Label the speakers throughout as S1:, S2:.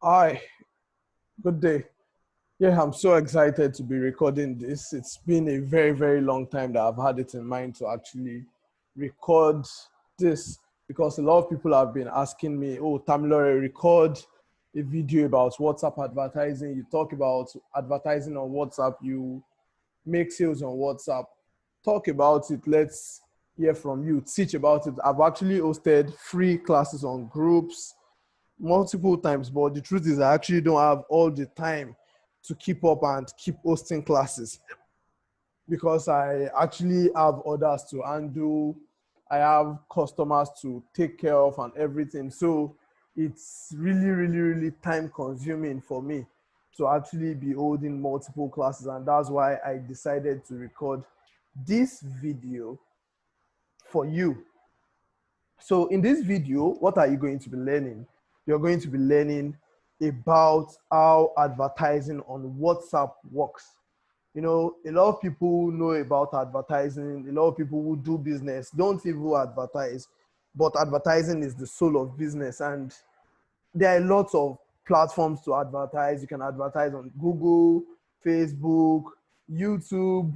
S1: Hi, good day. Yeah, I'm so excited to be recording this. It's been a very, very long time that I've had it in mind to actually record this because a lot of people have been asking me, oh, Tamilore, record a video about WhatsApp advertising. You talk about advertising on WhatsApp, you make sales on WhatsApp. Talk about it. Let's hear from you. Teach about it. I've actually hosted free classes on groups multiple times, but the truth is I actually don't have all the time to keep up and keep hosting classes because I actually have orders to handle. I have customers to take care of and everything. So it's really, really, really time consuming for me to actually be holding multiple classes. And that's why I decided to record this video for you. So in this video, what are you going to be learning? You're going to be learning about how advertising on WhatsApp works. You know, a lot of people know about advertising. A lot of people who do business don't even advertise, but advertising is the soul of business. And there are lots of platforms to advertise. You can advertise on Google, Facebook, YouTube,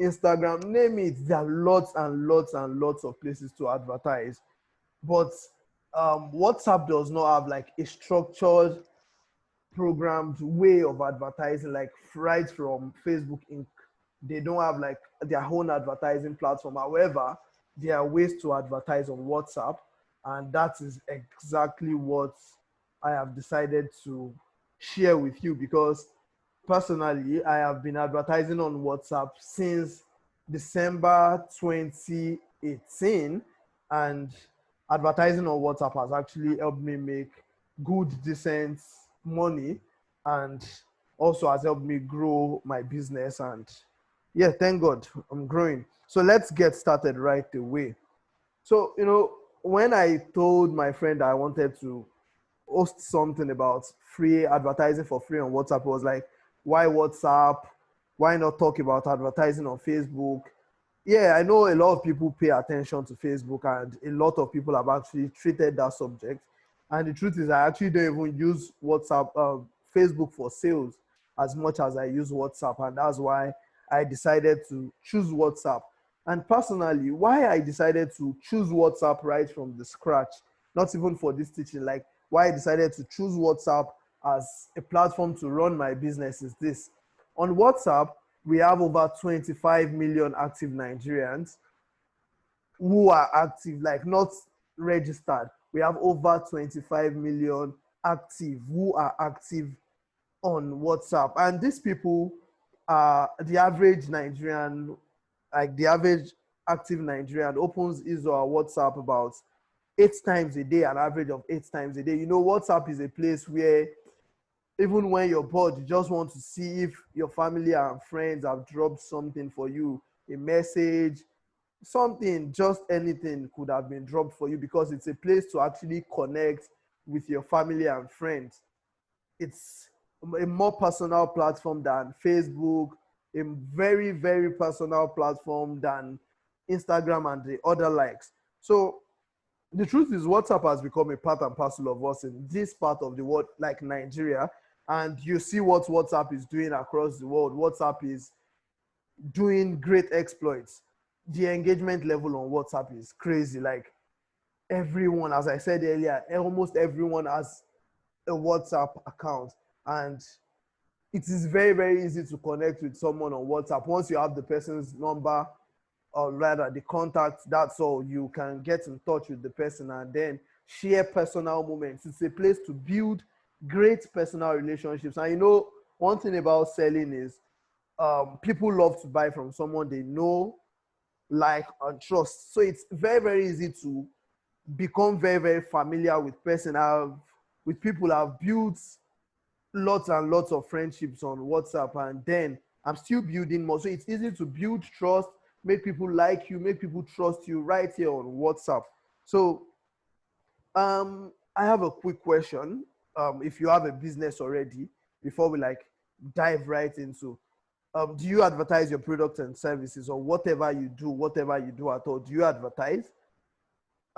S1: Instagram, name it. There are lots and lots and lots of places to advertise. But WhatsApp does not have like a structured, programmed way of advertising, like right from Facebook Inc. They don't have like their own advertising platform. However, there are ways to advertise on WhatsApp, and that is exactly what I have decided to share with you because personally, I have been advertising on WhatsApp since December 2018, and advertising on WhatsApp has actually helped me make good, decent money and also has helped me grow my business. And yeah, thank God I'm growing. So let's get started right away. So, when I told my friend I wanted to host something about free advertising for free on WhatsApp, it was like, why WhatsApp? Why not talk about advertising on Facebook? Yeah, I know a lot of people pay attention to Facebook, and a lot of people have actually treated that subject. And the truth is, I actually don't even use WhatsApp, Facebook for sales as much as I use WhatsApp, and that's why I decided to choose WhatsApp. And personally, why I decided to choose WhatsApp right from the scratch, not even for this teaching, like why I decided to choose WhatsApp as a platform to run my business is this. On WhatsApp, we have over 25 million active Nigerians who are active, like not registered. We have over 25 million active who are active on WhatsApp. And these people are the average Nigerian, like the average active Nigerian opens his or her WhatsApp about 8 times a day, an average of 8 times a day. You know, WhatsApp is a place where even when you're bored, you just want to see if your family and friends have dropped something for you, a message, something, just anything could have been dropped for you because it's a place to actually connect with your family and friends. It's a more personal platform than Facebook, a very, very personal platform than Instagram and the other likes. So the truth is WhatsApp has become a part and parcel of us in this part of the world, like Nigeria. And you see what WhatsApp is doing across the world. WhatsApp is doing great exploits. The engagement level on WhatsApp is crazy. Like everyone, as I said earlier, almost everyone has a WhatsApp account. And it is very, very easy to connect with someone on WhatsApp. Once you have the person's number, or rather the contact, that's all. You can get in touch with the person and then share personal moments. It's a place to build great personal relationships. And one thing about selling is people love to buy from someone they know, like, and trust. So it's very, very easy to become very, very familiar with person. With people I've built lots and lots of friendships on WhatsApp, and then I'm still building more. So it's easy to build trust, make people like you, make people trust you right here on WhatsApp. So I have a quick question. If you have a business already, before we like dive right into, do you advertise your products and services, or whatever you do at all? Do you advertise?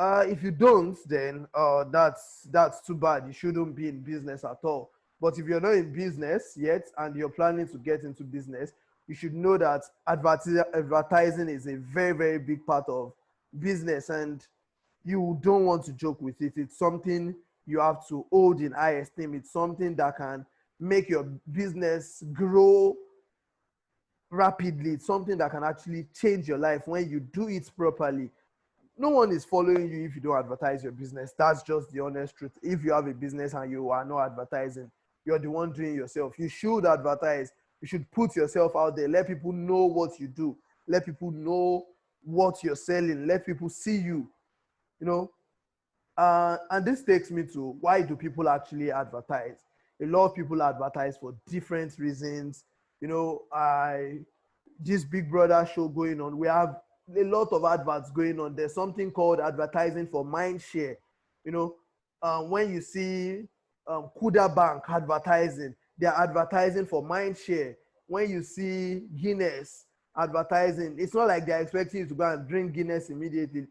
S1: If you don't, then that's too bad. You shouldn't be in business at all. But if you're not in business yet and you're planning to get into business, you should know that advertising is a very, very big part of business, and you don't want to joke with it. It's something you have to hold in high esteem. It's something that can make your business grow rapidly. It's something that can actually change your life when you do it properly. No one is following you if you don't advertise your business. That's just the honest truth. If you have a business and you are not advertising, you're the one doing it yourself. You should advertise. You should put yourself out there. Let people know what you do. Let people know what you're selling. Let people see you. You know, and this takes me to, why do people actually advertise? A lot of people advertise for different reasons. You know, this Big Brother show going on, we have a lot of adverts going on. There's something called advertising for mind share. You know, when you see Kuda Bank advertising, they're advertising for mind share. When you see Guinness advertising, it's not like they're expecting you to go and drink Guinness immediately.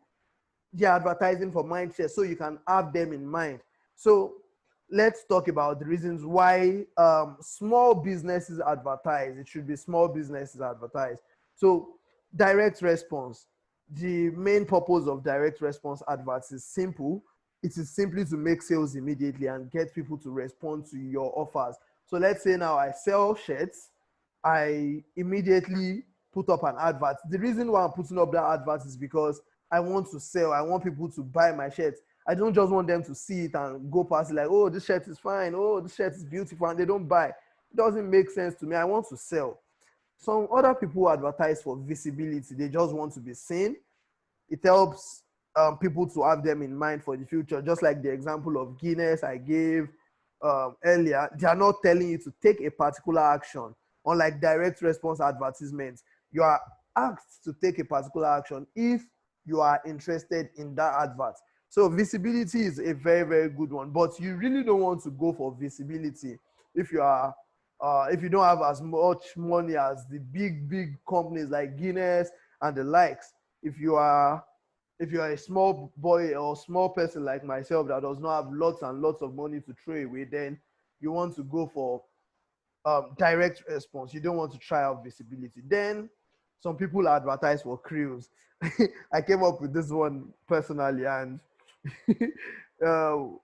S1: They're advertising for mind share so you can have them in mind. So let's talk about the reasons why small businesses advertise. It should be small businesses advertise. So direct response. The main purpose of direct response adverts is simple. It is simply to make sales immediately and get people to respond to your offers. So let's say now I sell shirts. I immediately put up an advert. The reason why I'm putting up that advert is because I want to sell. I want people to buy my shirts. I don't just want them to see it and go past it like, oh, this shirt is fine. Oh, this shirt is beautiful, and they don't buy. It doesn't make sense to me. I want to sell. Some other people advertise for visibility. They just want to be seen. It helps people to have them in mind for the future. Just like the example of Guinness I gave earlier, they are not telling you to take a particular action. Unlike direct response advertisements, you are asked to take a particular action if you are interested in that advert. So visibility is a very, very good one, but you really don't want to go for visibility if you are if you don't have as much money as the big companies like Guinness and the likes. If you are a small boy or small person like myself that does not have lots and lots of money to throw away, then you want to go for direct response. You don't want to try out visibility. Then some people advertise for cruise. I came up with this one personally, and the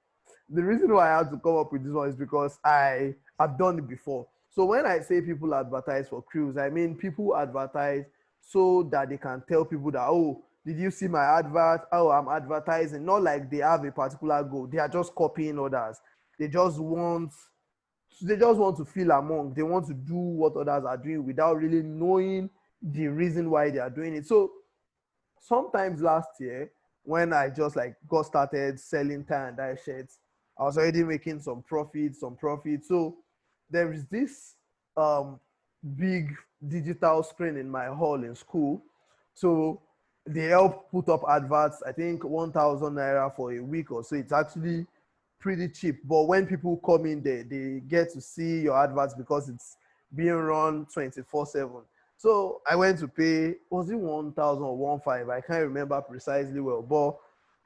S1: reason why I had to come up with this one is because I have done it before. So when I say people advertise for cruise, I mean people advertise so that they can tell people that, oh, did you see my advert? Oh, I'm advertising. Not like they have a particular goal. They are just copying others. They just want to feel among. They want to do what others are doing without really knowing the reason why they are doing it. So sometimes last year, when I just like got started selling tie and dye shirts, I was already making some profit. So there is this big digital screen in my hall in school. So they help put up adverts, I think 1,000 naira for a week or so. It's actually pretty cheap. But when people come in there, they get to see your adverts because it's being run 24/7. So I went to pay, was it 1,000 or 1,500? I can't remember precisely well, but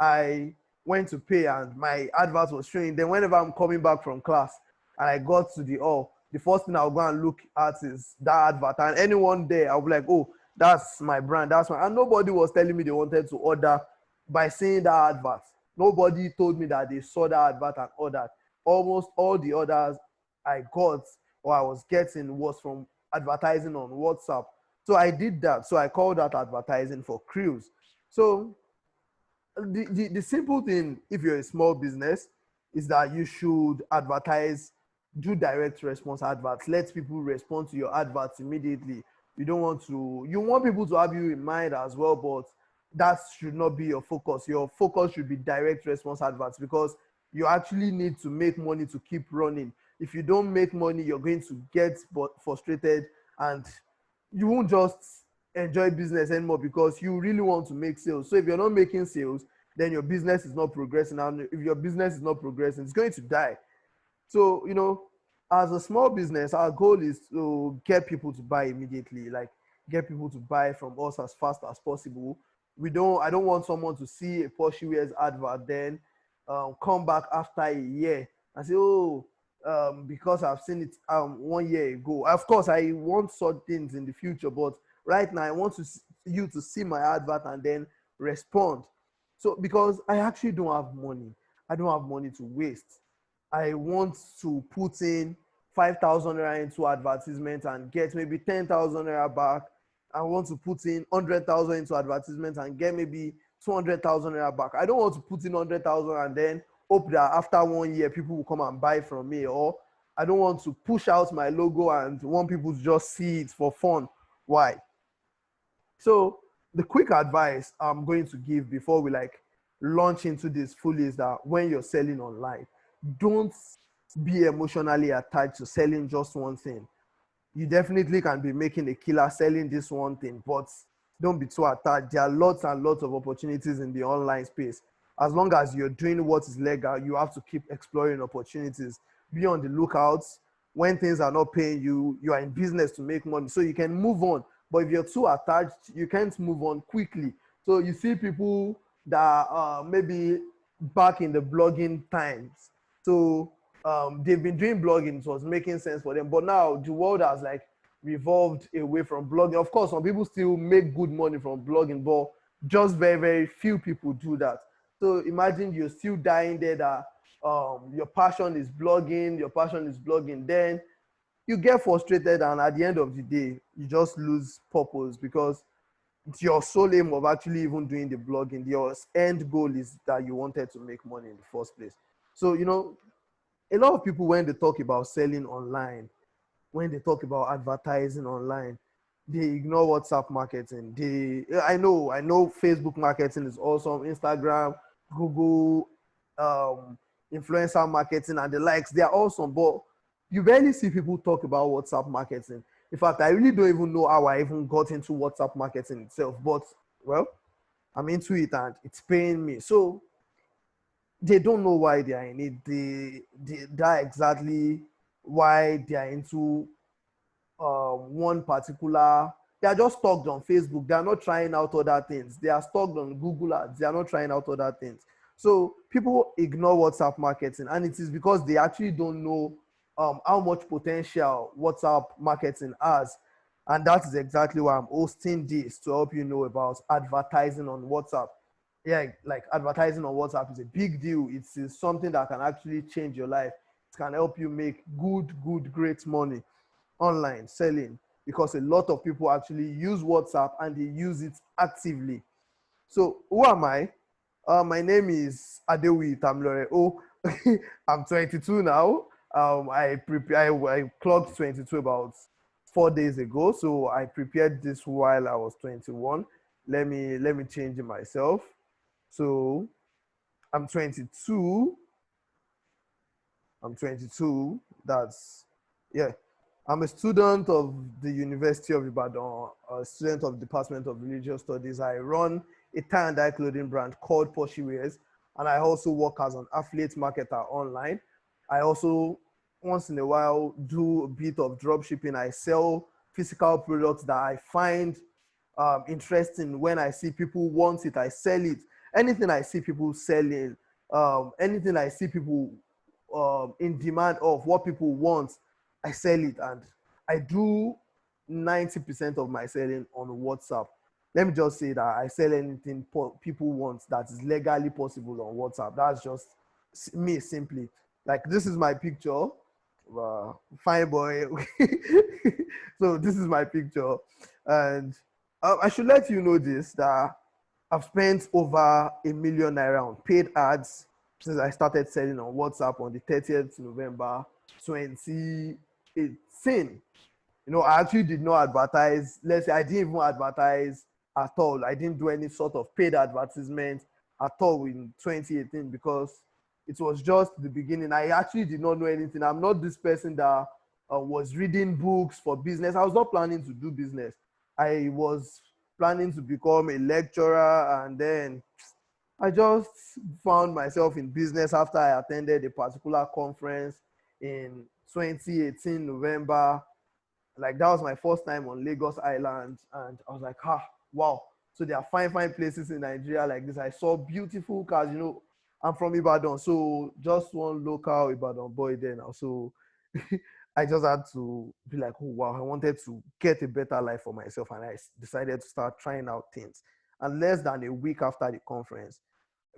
S1: I went to pay and my advert was showing. Then whenever I'm coming back from class and I got to the hall, the first thing I'll go and look at is that advert. And anyone there, I'll be like, oh, that's my brand, that's my, and nobody was telling me they wanted to order by seeing that advert. Nobody told me that they saw that advert and ordered. Almost all the orders I got or I was getting was from advertising on WhatsApp. So I did that. So I called that advertising for cruise. So the simple thing, if you're a small business, is that you should advertise, do direct response adverts. Let people respond to your adverts immediately. You want people to have you in mind as well, but that should not be your focus. Your focus should be direct response adverts, because you actually need to make money to keep running. If you don't make money, you're going to get frustrated and you won't just enjoy business anymore, because you really want to make sales. So if you're not making sales, then your business is not progressing. And if your business is not progressing, it's going to die. So, as a small business, our goal is to get people to buy immediately, like get people to buy from us as fast as possible. I don't want someone to see a Porsche wears advert, then come back after a year and say, oh, because I've seen it 1 year ago. Of course, I want such things in the future, but right now I want you to see my advert and then respond. So because I actually don't have money, I don't have money to waste. I want to put in 5,000 naira into advertisement and get maybe 10,000 naira back. I want to put in 100,000 into advertisement and get maybe 200,000 naira back. I don't want to put in 100,000 and then hope that after 1 year people will come and buy from me. Or I don't want to push out my logo and want people to just see it for fun. Why? So the quick advice I'm going to give before we like launch into this fully is that when you're selling online, don't be emotionally attached to selling just one thing. You definitely can be making a killer selling this one thing, but don't be too attached. There are lots and lots of opportunities in the online space. As long as you're doing what is legal, you have to keep exploring opportunities. Be on the lookout. When things are not paying you, you are in business to make money, so you can move on. But if you're too attached, you can't move on quickly. So you see people that maybe back in the blogging times, so they've been doing blogging, it was making sense for them. But now the world has like revolved away from blogging. Of course, some people still make good money from blogging, but just very, very few people do that. So imagine you're still dying there that your passion is blogging, then you get frustrated, and at the end of the day, you just lose purpose because it's your sole aim of actually even doing the blogging. Your end goal is that you wanted to make money in the first place. So, a lot of people, when they talk about selling online, when they talk about advertising online, they ignore WhatsApp marketing. I know Facebook marketing is awesome, Instagram, Google, um, influencer marketing, and the likes. They are awesome, but you barely see people talk about WhatsApp marketing. In fact, I really don't even know how I even got into WhatsApp marketing itself. But well, I'm into it and it's paying me. So they don't know why they are in it. That exactly why they are into one particular. They are just stuck on Facebook. They are not trying out other things. They are stuck on Google Ads. They are not trying out other things. So people ignore WhatsApp marketing, and it is because they actually don't know how much potential WhatsApp marketing has. And that is exactly why I'm hosting this, to help you know about advertising on WhatsApp. Yeah, like advertising on WhatsApp is a big deal. It's something that can actually change your life. It can help you make great money online selling, because a lot of people actually use WhatsApp and they use it actively. So who am I? My name is Adewi Tamlore. Oh, I'm 22 now. I clocked 22 about 4 days ago. So I prepared this while I was 21. Let me change it myself. So I'm 22. I'm 22. That's, yeah. I'm a student of the University of Ibadan, a student of the Department of Religious Studies. I run a tie and dye clothing brand called Porsche Wears, and I also work as an affiliate marketer online. I also, once in a while, do a bit of drop shipping. I sell physical products that I find interesting. When I see people want it, I sell it. Anything I see people selling, anything I see people in demand of, what people want, I sell it. And I do 90% of my selling on WhatsApp. Let me just say that I sell anything people want that is legally possible on WhatsApp. That's just me simply. Like, this is my picture. Fine boy. So this is my picture. And I should let you know this, that I've spent over 1 million naira on paid ads since I started selling on WhatsApp on the 30th November 2018. I actually did not advertise. Let's say I didn't even advertise at all. I didn't do any sort of paid advertisement at all in 2018, because it was just the beginning. I actually did not know anything. I'm not this person that was reading books for business. I was not planning to do business. I was planning to become a lecturer, and then I just found myself in business after I attended a particular conference in 2018 November. Like, that was my first time on Lagos Island, and I was like, wow,
S2: So there are fine, fine places in Nigeria like this. I saw beautiful cars. I'm from Ibadan, so just one local Ibadan boy there now. So I just had to be like, oh wow, I wanted to get a better life for myself, and I decided to start trying out things. And less than a week after the conference,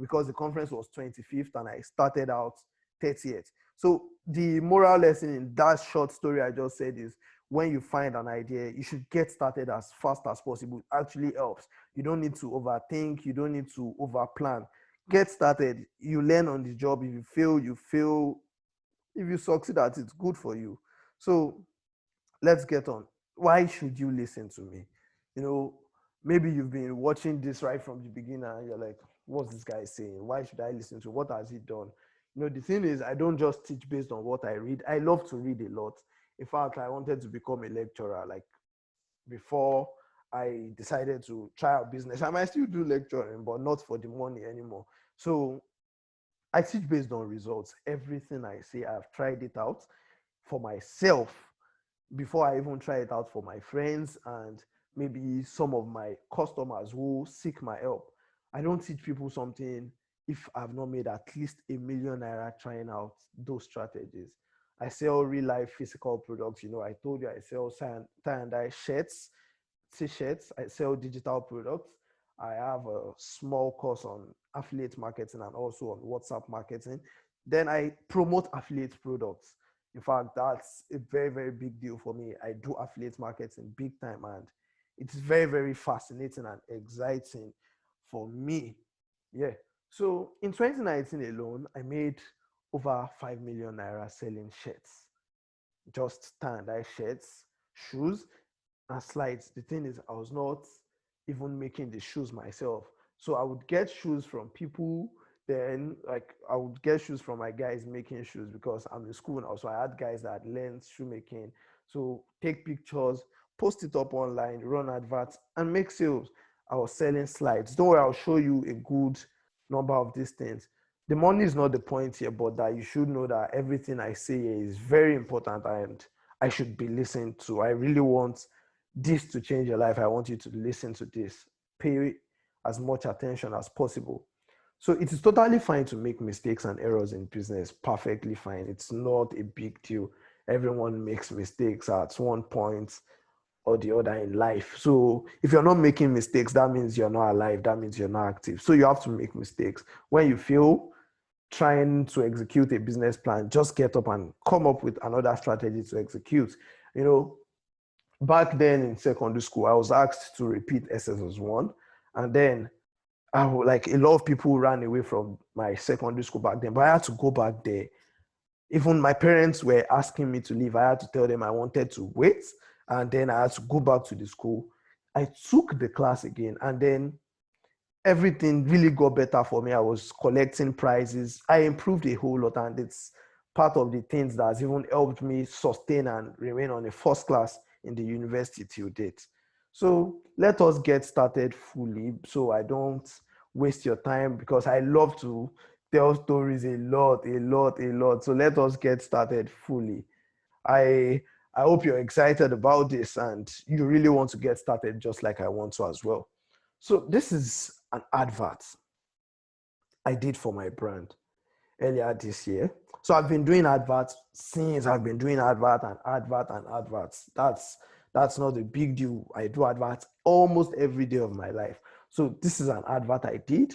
S2: because the conference was 25th and I started out 30th. So the moral lesson in that short story I just said is, when you find an idea, you should get started as fast as possible. It actually helps. You don't need to overthink, you don't need to overplan. Get started. You learn on the job. If you fail, you fail. If you succeed at it, good for you. So let's get on. Why should you listen to me? You know, maybe you've been watching this right from the beginning and you're like, what's this guy saying? Why should I listen to? What has he done? The thing is, I don't just teach based on what I read. I love to read a lot. In fact, I wanted to become a lecturer like before I decided to try out business. I might still do lecturing, but not for the money anymore. So I teach based on results. Everything I say, I've tried it out for myself before I even try it out for my friends and maybe some of my customers who seek my help. I don't teach people something if I've not made at least £1 million trying out those strategies. I sell real life physical products. I told you I sell tie and dye shirts, t-shirts. I sell digital products. I have a small course on affiliate marketing and also on WhatsApp marketing. Then I promote affiliate products. In fact, that's a very, very big deal for me. I do affiliate marketing big time, and it's very, very fascinating and exciting for me. Yeah. So in 2019 alone, I made over 5 million naira selling shirts, just tie-and-dye shirts, shoes, and slides. The thing is, I was not even making the shoes myself. So I would get shoes from people. Then, like, I would get shoes from my guys making shoes because I'm in school now. So I had guys that learned shoemaking. So take pictures, post it up online, run adverts, and make sales. I was selling slides. Don't worry, I'll show you a good number of these things. The money is not the point here, but that you should know that everything I say here is very important and I should be listened to. I really want this to change your life. I want you to listen to this. Pay as much attention as possible. So it is totally fine to make mistakes and errors in business. Perfectly fine. It's not a big deal. Everyone makes mistakes at one point or the other in life. So if you're not making mistakes, that means you're not alive. That means you're not active. So you have to make mistakes. When you fail trying to execute a business plan, just get up and come up with another strategy to execute. You know, back then in secondary school, I was asked to repeat SSS1, and then like a lot of people ran away from my secondary school back then, but I had to go back there. Even my parents were asking me to leave. I had to tell them I wanted to wait, and then I had to go back to the school. I took the class again, and then everything really got better for me. I was collecting prizes. I improved a whole lot, and it's part of the things that has even helped me sustain and remain on a first class in the university till date. So let us get started fully so I don't waste your time, because I love to tell stories a lot, a lot, a lot. So let us get started fully. I I hope you're excited about this and you really want to get started just like I want to as well. So this is an advert I did for my brand earlier this year. So I've been doing adverts since I've been doing advert and advert and adverts. That's not a big deal. I do adverts almost every day of my life. So this is an advert I did.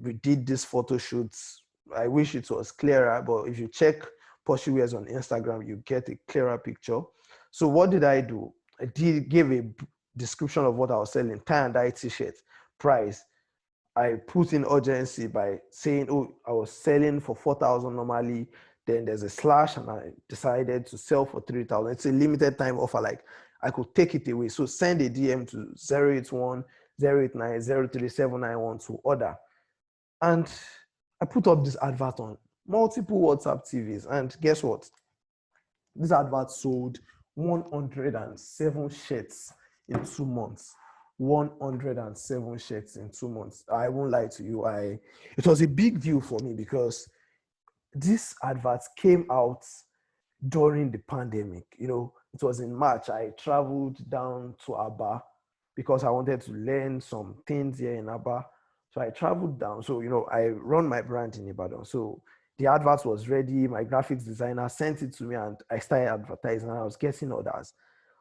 S2: We did this photo shoots. I wish it was clearer, but if you check Poshuwares on Instagram, you get a clearer picture. So what did I do? I did give a description of what I was selling, tie and dye t-shirt, price. I put in urgency by saying, oh, I was selling for 4,000 normally. Then there's a slash, and I decided to sell for 3,000. It's a limited time offer. Like I could take it away. So send a DM to 081 to order. And I put up this advert on multiple WhatsApp TVs. And guess what? This advert sold 107 shirts in 2 months. 107 shirts in 2 months. I won't lie to you. It was a big deal for me because this advert came out during the pandemic. It was in March. I traveled down to Aba because I wanted to learn some things here in Aba. So I traveled down. So, I run my brand in Ibadan. So the advert was ready. My graphics designer sent it to me and I started advertising and I was getting orders.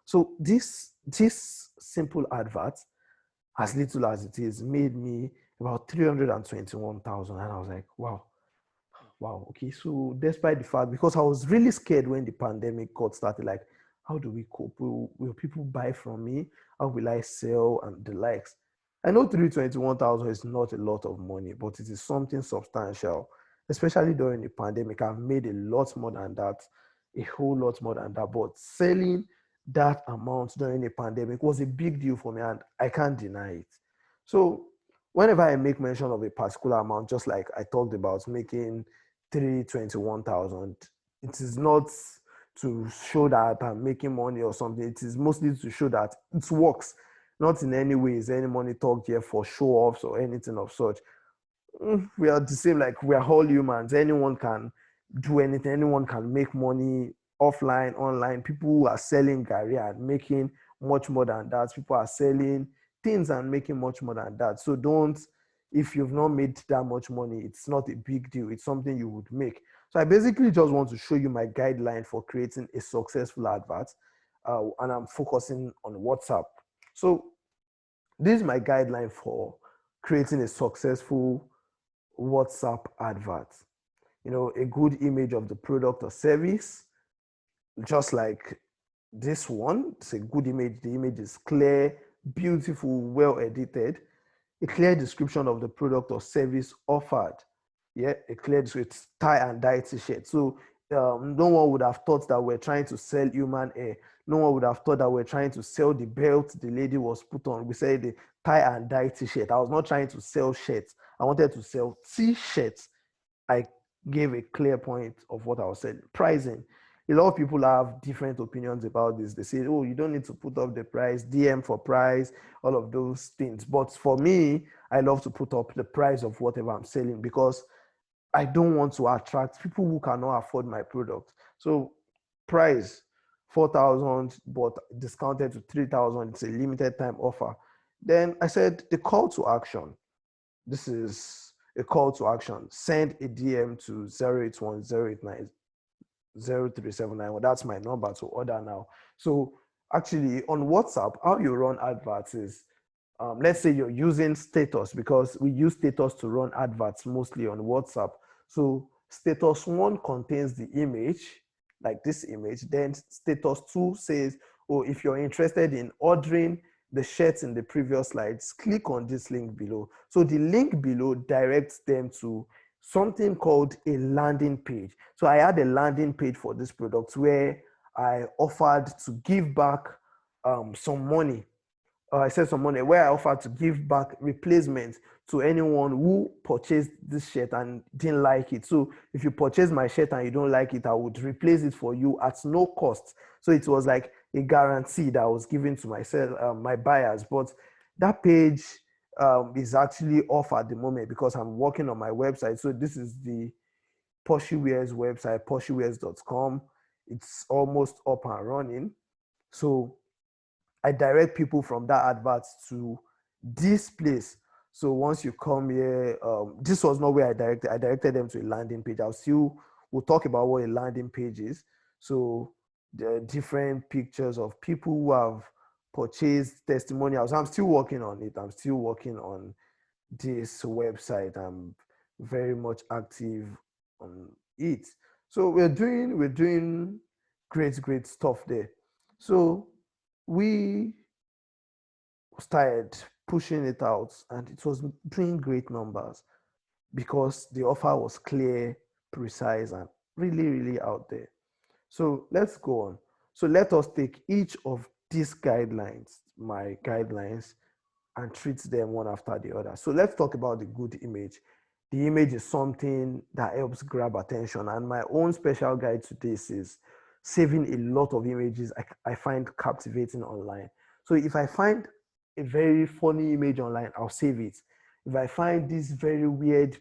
S2: So this simple advert, as little as it is, made me about 321,000. And I was like, wow, wow, okay. So despite the fact, because I was really scared when the pandemic got started, like, how do we cope? Will people buy from me? How will I sell and the likes? I know 321,000 is not a lot of money, but it is something substantial, especially during the pandemic. I've made a lot more than that, a whole lot more than that. But selling that amount during the pandemic was a big deal for me, and I can't deny it. So whenever I make mention of a particular amount, just like I talked about making 321,000, it is not to show that I'm making money or something. It is mostly to show that it works. Not in any way is any money talked here for show offs or anything of such. We are the same, like we are all humans. Anyone can do anything, anyone can make money offline, online. People who are selling Gary and making much more than that. People are selling things and making much more than that. So don't, if you've not made that much money, it's not a big deal. It's something you would make. So I basically just want to show you my guideline for creating a successful advert. And I'm focusing on WhatsApp. So this is my guideline for creating a successful WhatsApp advert. A good image of the product or service, just like this one. It's a good image. The image is clear, beautiful, well edited. A clear description of the product or service offered. Yeah, a clear description, tie and dye t-shirt. So no one would have thought that we're trying to sell human hair. No one would have thought that we're trying to sell the belt the lady was put on. We said the tie and dye t-shirt. I was not trying to sell shirts. I wanted to sell t-shirts. I gave a clear point of what I was saying. Pricing. A lot of people have different opinions about this. They say, oh, you don't need to put up the price, DM for price, all of those things. But for me, I love to put up the price of whatever I'm selling because I don't want to attract people who cannot afford my product. So price 4,000, but discounted to 3,000. It's a limited time offer. Then I said the call to action. This is a call to action. Send a DM to 081 089 That's my number to order now. So actually on WhatsApp, how you run adverts is, let's say you're using status, because we use status to run adverts mostly on WhatsApp. So status one contains the image, like this image. Then status two says, oh, if you're interested in ordering the shirts in the previous slides, click on this link below. So the link below directs them to something called a landing page. So I had a landing page for this product where I offered to give back some money. I said some money where I offered to give back replacement to anyone who purchased this shirt and didn't like it. So if you purchase my shirt and you don't like it, I would replace it for you at no cost. So it was like a guarantee that I was given to myself, my buyers. But that page is actually off at the moment because I'm working on my website. So this is the Poshywears website, poshywears.com. It's almost up and running. So I direct people from that advert to this place. So once you come here, this was not where I directed. I directed them to a landing page. We'll talk about what a landing page is. So the different pictures of people who have purchased testimonials. I'm still working on it. I'm still working on this website. I'm very much active on it. So we're doing great stuff there. So we started pushing it out and it was doing great numbers because the offer was clear, precise, and really out there. So let's go on. So let us take each of these guidelines, my guidelines, and treat them one after the other. So let's talk about the good image. The image is something that helps grab attention. And my own special guide to this is saving a lot of images I find captivating online. So if I find a very funny image online, I'll save it. If I find this very weird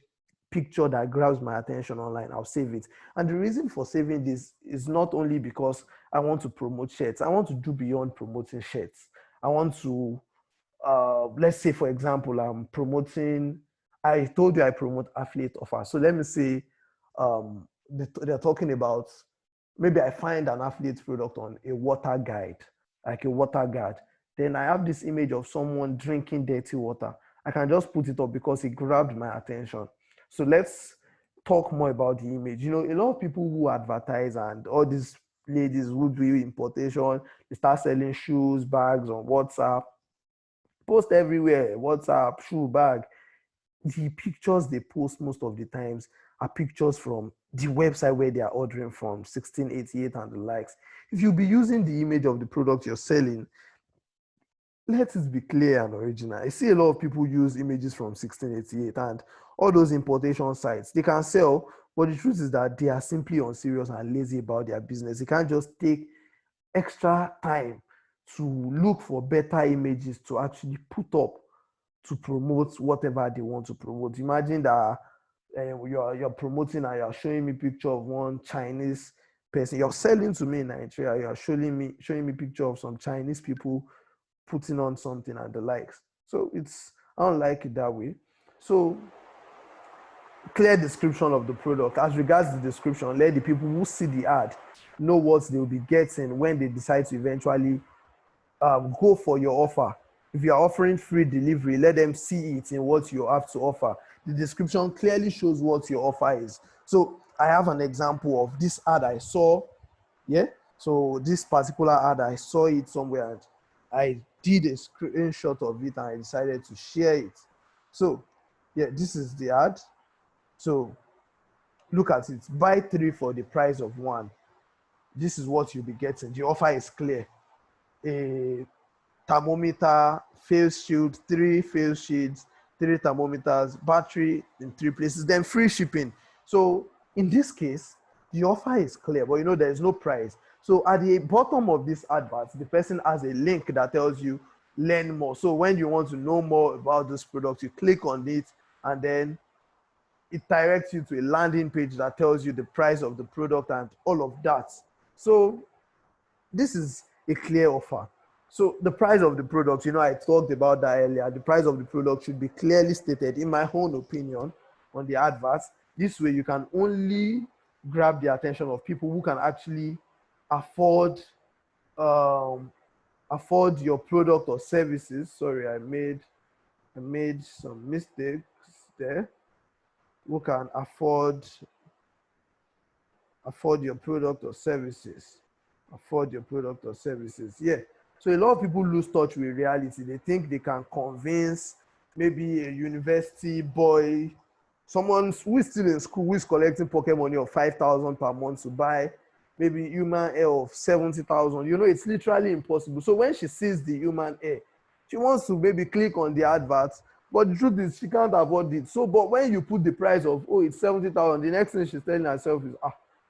S2: picture that grabs my attention online, I'll save it. And the reason for saving this is not only because I want to promote shirts, I want to do beyond promoting shirts. I want to let's say for example, I'm promoting. I told you I promote affiliate offers. So let me say, they're talking about, maybe I find an affiliate product on a water guide, like a water guide. Then I have this image of someone drinking dirty water. I can just put it up because it grabbed my attention. So let's talk more about the image. You know, a lot of people who advertise, and all these ladies who do importation, they start selling shoes, bags on WhatsApp, post everywhere, WhatsApp, shoe, bag. The pictures they post most of the times are pictures from the website where they are ordering from, 1688 and the likes. If you be using the image of the product you're selling, let it be clear and original. I see a lot of people use images from 1688 and all those importation sites. They can sell, but the truth is that they are simply unserious and lazy about their business. They can't just take extra time to look for better images to actually put up to promote whatever they want to promote. Imagine that you're promoting and you're showing me picture of one Chinese person. You're selling to me in Nigeria. You're showing me picture of some Chinese people putting on something and the likes. So I don't like it that way. So clear description of the product. As regards the description, let the people who see the ad know what they'll be getting when they decide to eventually go for your offer. If you are offering free delivery, let them see it in what you have to offer. The description clearly shows what your offer is. So I have an example of this ad I saw. Yeah. So this particular ad, I saw it somewhere and I did a screenshot of it and I decided to share it. So yeah, this is the ad. So look at it. Buy three for the price of one. This is what you'll be getting. The offer is clear. A thermometer, face shield, three face shields, three thermometers, battery in three places, then free shipping. So in this case, the offer is clear, but you know there is no price. So at the bottom of this advert, the person has a link that tells you learn more. So when you want to know more about this product, you click on it and then it directs you to a landing page that tells you the price of the product and all of that. So this is a clear offer. So the price of the product, you know, I talked about that earlier. The price of the product should be clearly stated, in my own opinion, on the adverts. This way, you can only grab the attention of people who can actually afford um, afford your product or services. Sorry, I made some mistakes there. Who can afford your product or services. Afford your product or services. Yeah. So a lot of people lose touch with reality. They think they can convince maybe a university boy, someone who is still in school, who is collecting pocket money of 5,000 per month to buy maybe human hair of 70,000. You know, it's literally impossible. So when she sees the human hair, she wants to maybe click on the advert, but the truth is she can't afford it. So, but when you put the price of, oh, it's 70,000, the next thing she's telling herself is,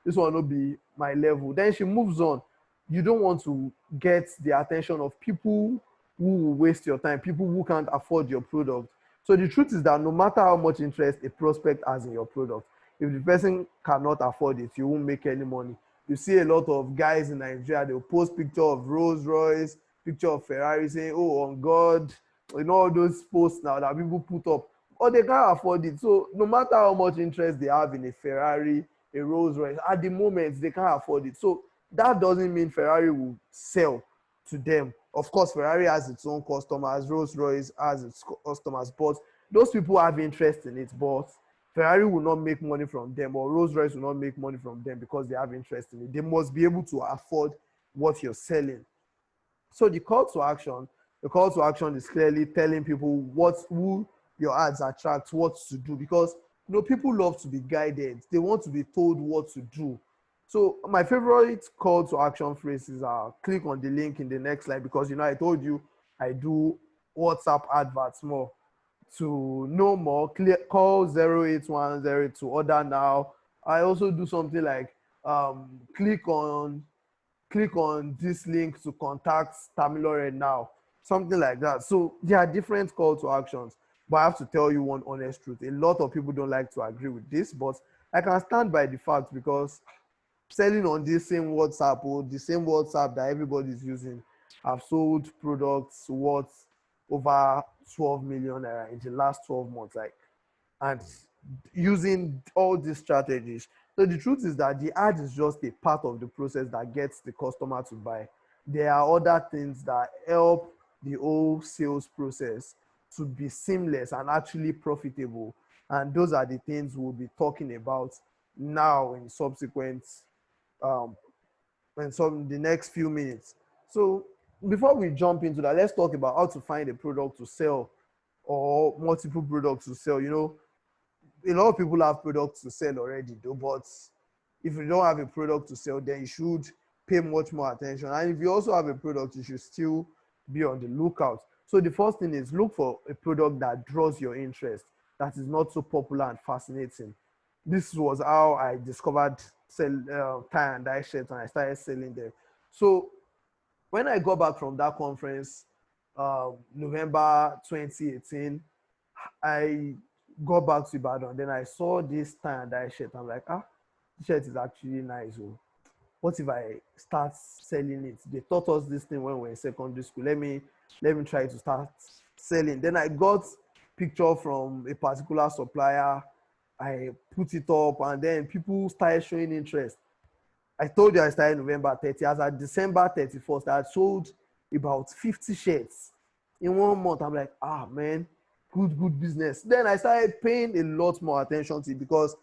S2: this one will be my level. Then she moves on. You don't want to get the attention of people who will waste your time, people who can't afford your product. So the truth is that no matter how much interest a prospect has in your product, if the person cannot afford it, you won't make any money. You see a lot of guys in Nigeria, they'll post picture of Rolls Royce, picture of Ferrari, saying, oh, on God, you know, all those posts now that people put up, or they can't afford it. So no matter how much interest they have in a Ferrari, a Rolls Royce, at the moment they can't afford it. So that doesn't mean Ferrari will sell to them. Of course, Ferrari has its own customers, Rolls Royce has its customers, but those people have interest in it. But Ferrari will not make money from them, or Rolls Royce will not make money from them because they have interest in it. They must be able to afford what you're selling. So the call to action is clearly telling people who your ads attract, what to do, because you know people love to be guided. They want to be told what to do. So my favorite call to action phrases are click on the link in the next slide, because you know I told you I do WhatsApp adverts more. To know more, call 08102 to order now. I also do something like click on this link to contact Tamilore now, something like that. So there are different call to actions, but I have to tell you one honest truth. A lot of people don't like to agree with this, but I can stand by the fact, because selling on this same WhatsApp, or the same WhatsApp that everybody is using, I've sold products worth over 12 million naira in the last 12 months. Like, and using all these strategies. So the truth is that the ad is just a part of the process that gets the customer to buy. There are other things that help the whole sales process to be seamless and actually profitable. And those are the things we'll be talking about now in subsequent um in some the next few minutes. So before we jump into that, let's talk about how to find a product to sell or multiple products to sell. A lot of people have products to sell already though, but if you don't have a product to sell, then you should pay much more attention. And if you also have a product, you should still be on the lookout. So the first thing is look for a product that draws your interest, that is not so popular and fascinating. This was how I discovered tie and dye shirts, and I started selling them. So when I got back from that conference, November 2018, I got back to Ibadan. Then I saw this tie and dye shirt. I'm like, this shirt is actually nice. Oh. What if I start selling it? They taught us this thing when we were in secondary school. Let me try to start selling. Then I got picture from a particular supplier. I put it up, and then people started showing interest. I told you I started November 30. As at December 31st, I had sold about 50 shirts in 1 month. I'm like, man, good business. Then I started paying a lot more attention to it because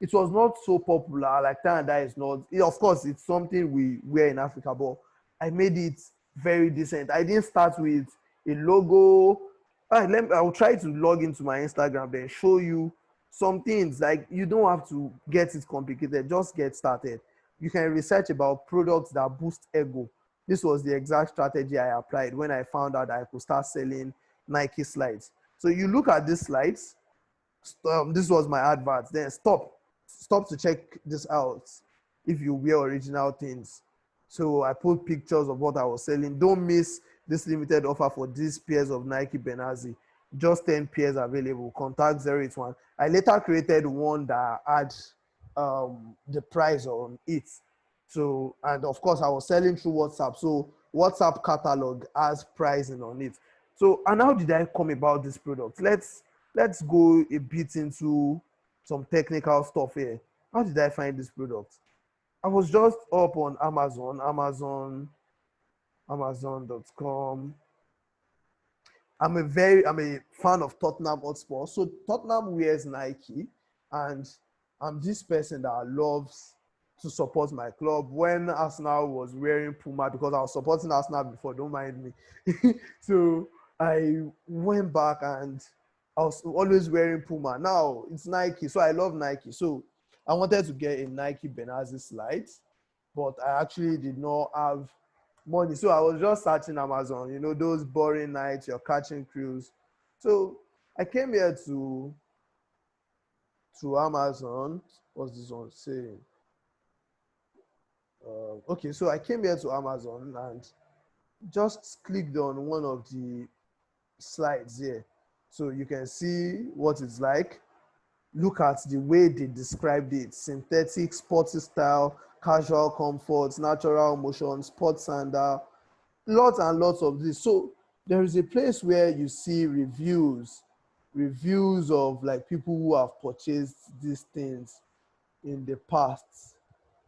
S2: it was not so popular. Like tie and dye is not. Of course, it's something we wear in Africa, but I made it very decent. I didn't start with a logo. I will try to log into my Instagram then show you some things. Like you don't have to get it complicated. Just get started. You can research about products that boost ego. This was the exact strategy I applied when I found out that I could start selling Nike slides. So you look at these slides. This was my advert. Then stop to check this out if you wear original things. So I put pictures of what I was selling. Don't miss this limited offer for these pairs of Nike Benazzi. Just 10 pairs available. Contact 081. I later created one that had the price on it. So, and of course, I was selling through WhatsApp. So, WhatsApp catalog has pricing on it. So, and how did I come about this product? Let's go a bit into some technical stuff here. How did I find this product? I was just up on Amazon.com. I'm a fan of Tottenham Hotspur. So Tottenham wears Nike, and I'm this person that loves to support my club. When Arsenal was wearing Puma, because I was supporting Arsenal before, don't mind me. So I went back and I was always wearing Puma. Now it's Nike, so I love Nike. So I wanted to get a Nike Benazzi slide, but I actually did not have money. So I was just searching Amazon, those boring nights, you're catching crews. So I came here to Amazon. What's this one saying? Okay, so I came here to Amazon and just clicked on one of the slides here. So you can see what it's like. Look at the way they described it: synthetic, sporty style, casual comfort, natural motion, sports sandal, lots and lots of this. So there is a place where you see reviews of like people who have purchased these things in the past.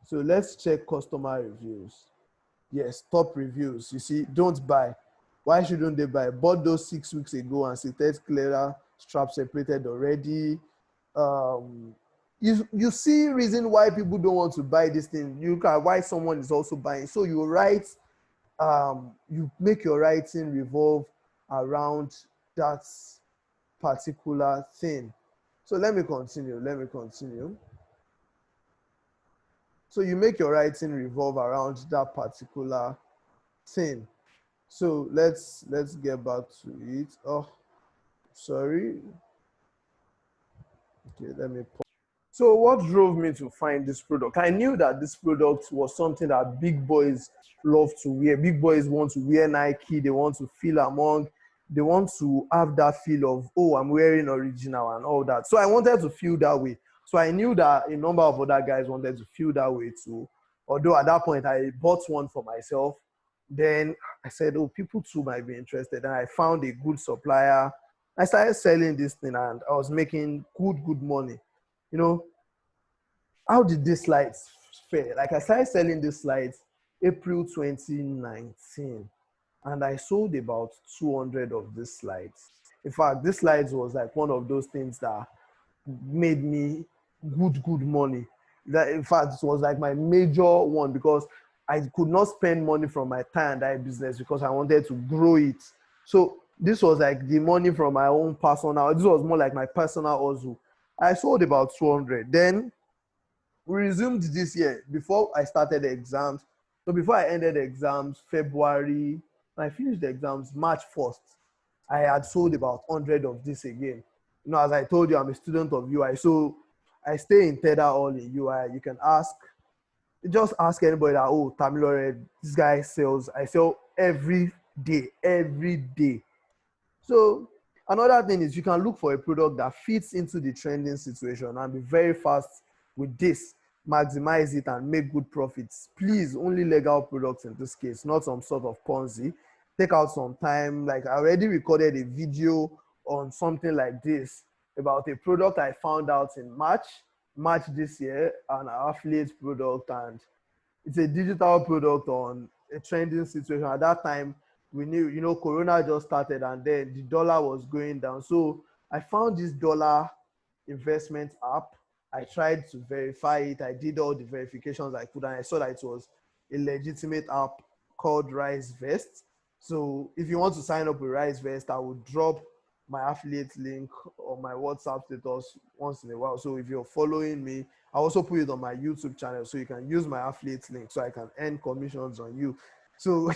S2: So let's check customer reviews. Yes, top reviews. You see, don't buy. Why shouldn't they buy? Bought those 6 weeks ago and synthetic clearer strap separated already. You see reason why people don't want to buy this thing. You look at why someone is also buying. So you write, you make your writing revolve around that particular thing. So let me continue. So you make your writing revolve around that particular thing. So let's get back to it. Oh, sorry. Okay, let me pause. So what drove me to find this product? I knew that this product was something that big boys love to wear. Big boys want to wear Nike. They want to feel among. They want to have that feel of, oh, I'm wearing original and all that. So I wanted to feel that way. So I knew that a number of other guys wanted to feel that way too. Although at that point I bought one for myself, Then I said, oh, people too might be interested. And I found a good supplier. I started selling this thing and I was making good money. You know, how did these slides fare? Like I started selling these slides April 2019 and I sold about 200 of these slides. In fact, this slides was like one of those things that made me good money. That in fact it was like my major one because I could not spend money from my tie and dye business because I wanted to grow it. So this was like the money from my own personal. This was more like my personal hustle. I sold about 200. Then we resumed this year before I started the exams. So before I ended the exams, February, when I finished the exams, March 1st, I had sold about 100 of this again. You know, as I told you, I'm a student of UI. So I stay in Tether all in UI. You can just ask anybody that, oh, Tamilore, this guy sells. I sell every day. So another thing is you can look for a product that fits into the trending situation and be very fast with this, maximize it and make good profits. Please, only legal products in this case, not some sort of Ponzi. Take out some time. Like I already recorded a video on something like this about a product I found out in March this year, an affiliate product, and it's a digital product on a trending situation. At that time, we knew, you know, Corona just started and then the dollar was going down. So I found this dollar investment app. I tried to verify it. I did all the verifications I could, and I saw that it was a legitimate app called Rise Vest. So if you want to sign up with Rise Vest, I will drop my affiliate link on my WhatsApp status once in a while. So if you're following me, I also put it on my YouTube channel so you can use my affiliate link so I can earn commissions on you. So,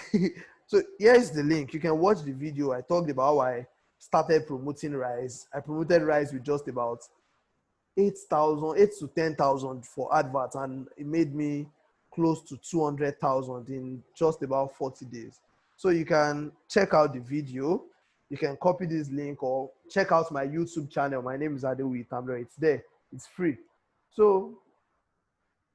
S2: so here's the link. You can watch the video. I talked about how I started promoting Rise. I promoted Rise with just about 8 to 10,000 for adverts, and it made me close to 200,000 in just about 40 days. So you can check out the video. You can copy this link or check out my YouTube channel. My name is Adewi Tamler. It's there. It's free. So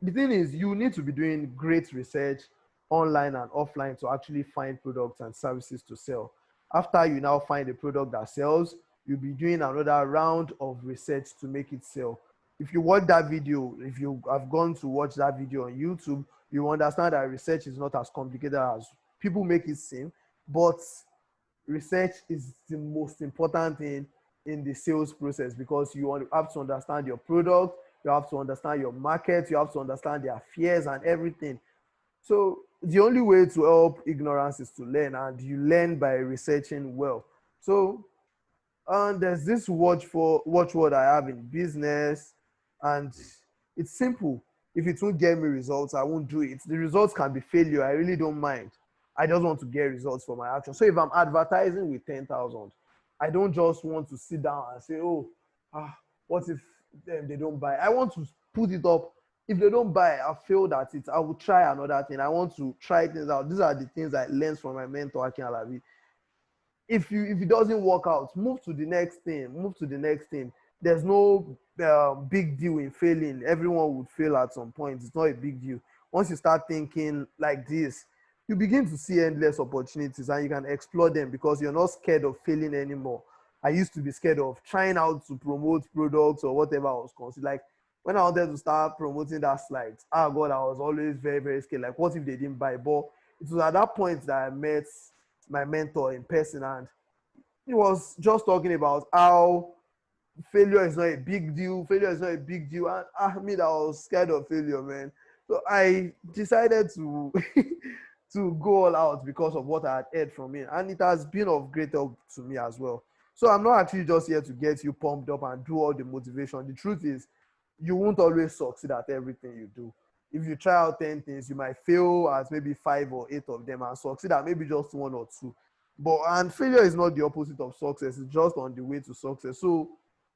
S2: the thing is, you need to be doing great research online and offline to actually find products and services to sell. After you now find a product that sells, you'll be doing another round of research to make it sell. If you watch that video, if you have gone to watch that video on YouTube, you understand that research is not as complicated as people make it seem, but research is the most important thing in the sales process because you have to understand your product, you have to understand your market, you have to understand their fears and everything. So the only way to help ignorance is to learn, and you learn by researching well. So and there's this watchword I have in business, and it's simple. If it won't get me results, I won't do it. The results can be failure. I really don't mind. I just want to get results for my action. So if I'm advertising with 10,000, I don't just want to sit down and say, oh, what if they don't buy? I want to put it up. If they don't buy, I failed at it. I will try another thing. I want to try things out. These are the things I learned from my mentor, Akin Alabi. If it doesn't work out, move to the next thing. Move to the next thing. There's no big deal in failing. Everyone would fail at some point. It's not a big deal. Once you start thinking like this, you begin to see endless opportunities and you can explore them because you're not scared of failing anymore. I used to be scared of trying out to promote products or whatever I was considered. Like when I wanted to start promoting that slide, oh God, I was always very scared. Like, what if they didn't buy? But it was at that point that I met my mentor in person, and he was just talking about how failure is not a big deal. Failure is not a big deal. And I mean, I was scared of failure, man. So I decided to to go all out because of what I had heard from him. And it has been of great help to me as well. So I'm not actually just here to get you pumped up and do all the motivation. The truth is, you won't always succeed at everything you do. If you try out 10 things, you might fail at maybe 5 or 8 of them and succeed at maybe just 1 or 2. But and failure is not the opposite of success, it's just on the way to success. So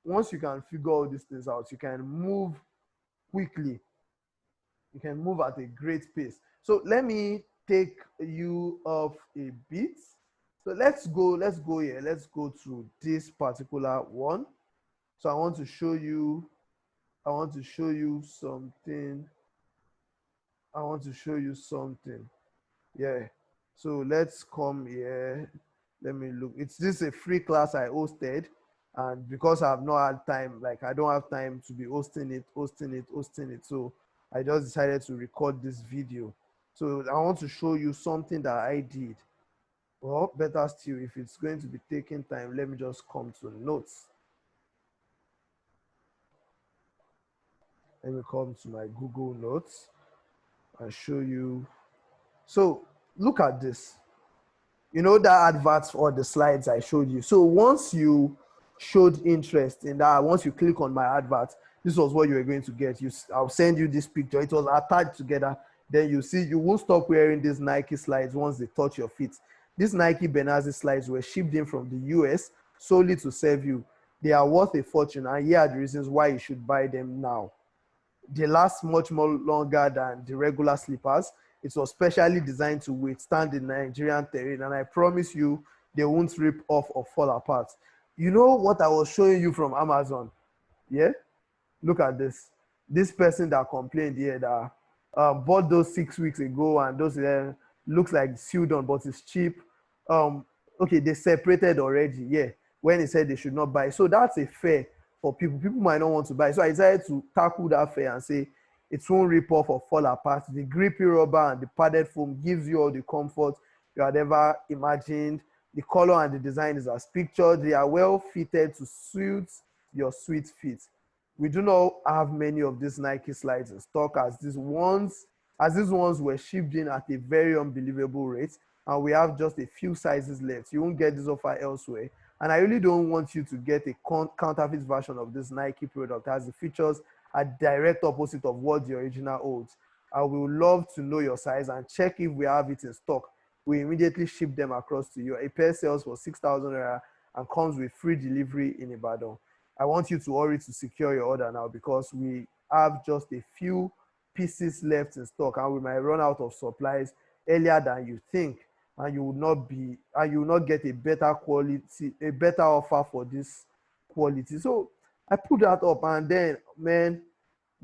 S2: once you can figure all these things out, you can move quickly, you can move at a great pace. So let me take you off a bit. So let's go here. Let's go to this particular one. So I want to show you something. I want to show you something. Yeah. So let's come here. Let me look. It's this a free class I hosted, and because I've not had time, like I don't have time to be hosting it. So I just decided to record this video. So I want to show you something that I did. Or better still, if it's going to be taking time, let me just come to notes. Let me come to my Google Notes and show you. So look at this. You know that advert or the slides I showed you. So once you showed interest in that, once you click on my advert, this was what you were going to get. I'll send you this picture. It was attached together. Then you see, you won't stop wearing these Nike slides once they touch your feet. These Nike Benazzi slides were shipped in from the US solely to serve you. They are worth a fortune, and here are the reasons why you should buy them now. They last much more longer than the regular slippers. It was specially designed to withstand the Nigerian terrain, and I promise you, they won't rip off or fall apart. You know what I was showing you from Amazon? Yeah? Look at this. This person that complained here that bought those 6 weeks ago, and those looks like sealed on, but it's cheap. Um, okay, they separated already. Yeah, when he said they should not buy, so that's a fair for people. People might not want to buy, so I decided to tackle that fair and say it won't rip off or fall apart. The grippy rubber and the padded foam gives you all the comfort you had ever imagined. The color and the design is as pictured. They are well fitted to suit your sweet feet. We do not have many of these Nike slides in stock, as these ones were shipped in at a very unbelievable rate, and we have just a few sizes left. You won't get this offer elsewhere. And I really don't want you to get a counterfeit version of this Nike product, as the features are direct opposite of what the original holds. I would love to know your size and check if we have it in stock. We immediately ship them across to you. A pair sells for 6,000 naira and comes with free delivery in Ibadan. I want you to hurry to secure your order now, because we have just a few pieces left in stock, and we might run out of supplies earlier than you think, and you will not get a better quality, a better offer for this quality. So I put that up, and then, man,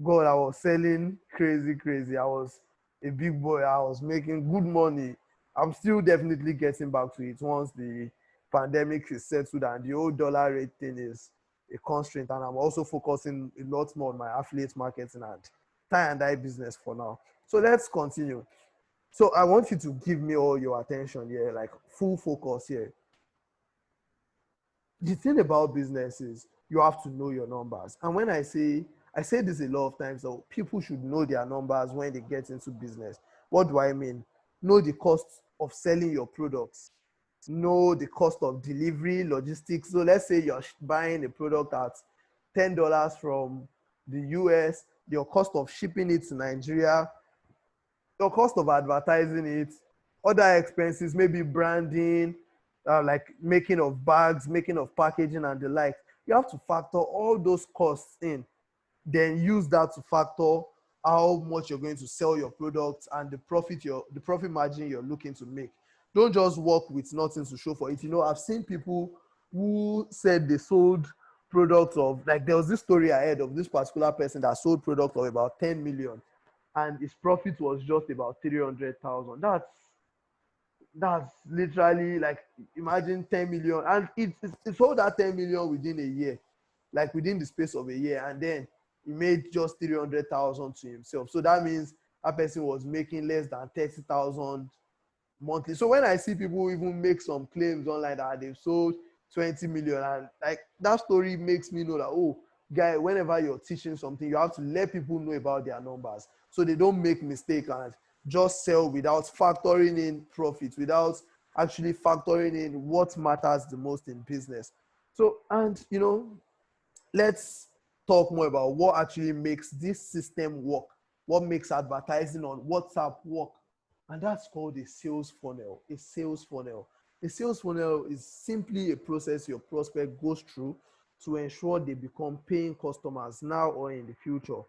S2: God, I was selling crazy, crazy. I was a big boy. I was making good money. I'm still definitely getting back to it once the pandemic is settled and the old dollar rate thing is a constraint. And I'm also focusing a lot more on my affiliate marketing and tie and dye business for now. So let's continue. So I want you to give me all your attention here, like full focus here. The thing about business is you have to know your numbers. And when I say this a lot of times, so people should know their numbers when they get into business. What do I mean? Know the cost of selling your products. Know the cost of delivery, logistics. So let's say you're buying a product at $10 from the US, your cost of shipping it to Nigeria, your cost of advertising it, other expenses, maybe branding, like making of bags, making of packaging, and the like. You have to factor all those costs in, then use that to factor how much you're going to sell your products and the profit margin you're looking to make. Don't just work with nothing to show for it. You know, I've seen people who said they sold products of, like, there was this story I heard of this particular person that sold products of about 10 million, and his profit was just about 300,000. That's literally like, imagine 10 million, and it sold that 10 million within a year, like within the space of a year, and then he made just 300,000 to himself. So that means that person was making less than 30,000 monthly. So when I see people even make some claims online that they've sold 20 million, and like that story makes me know that, oh, guy, whenever you're teaching something, you have to let people know about their numbers so they don't make mistake and just sell without factoring in profit, without actually factoring in what matters the most in business. So, and you know, let's talk more about what actually makes this system work, what makes advertising on WhatsApp work. And that's called a sales funnel. A sales funnel. A sales funnel is simply a process your prospect goes through to ensure they become paying customers now or in the future.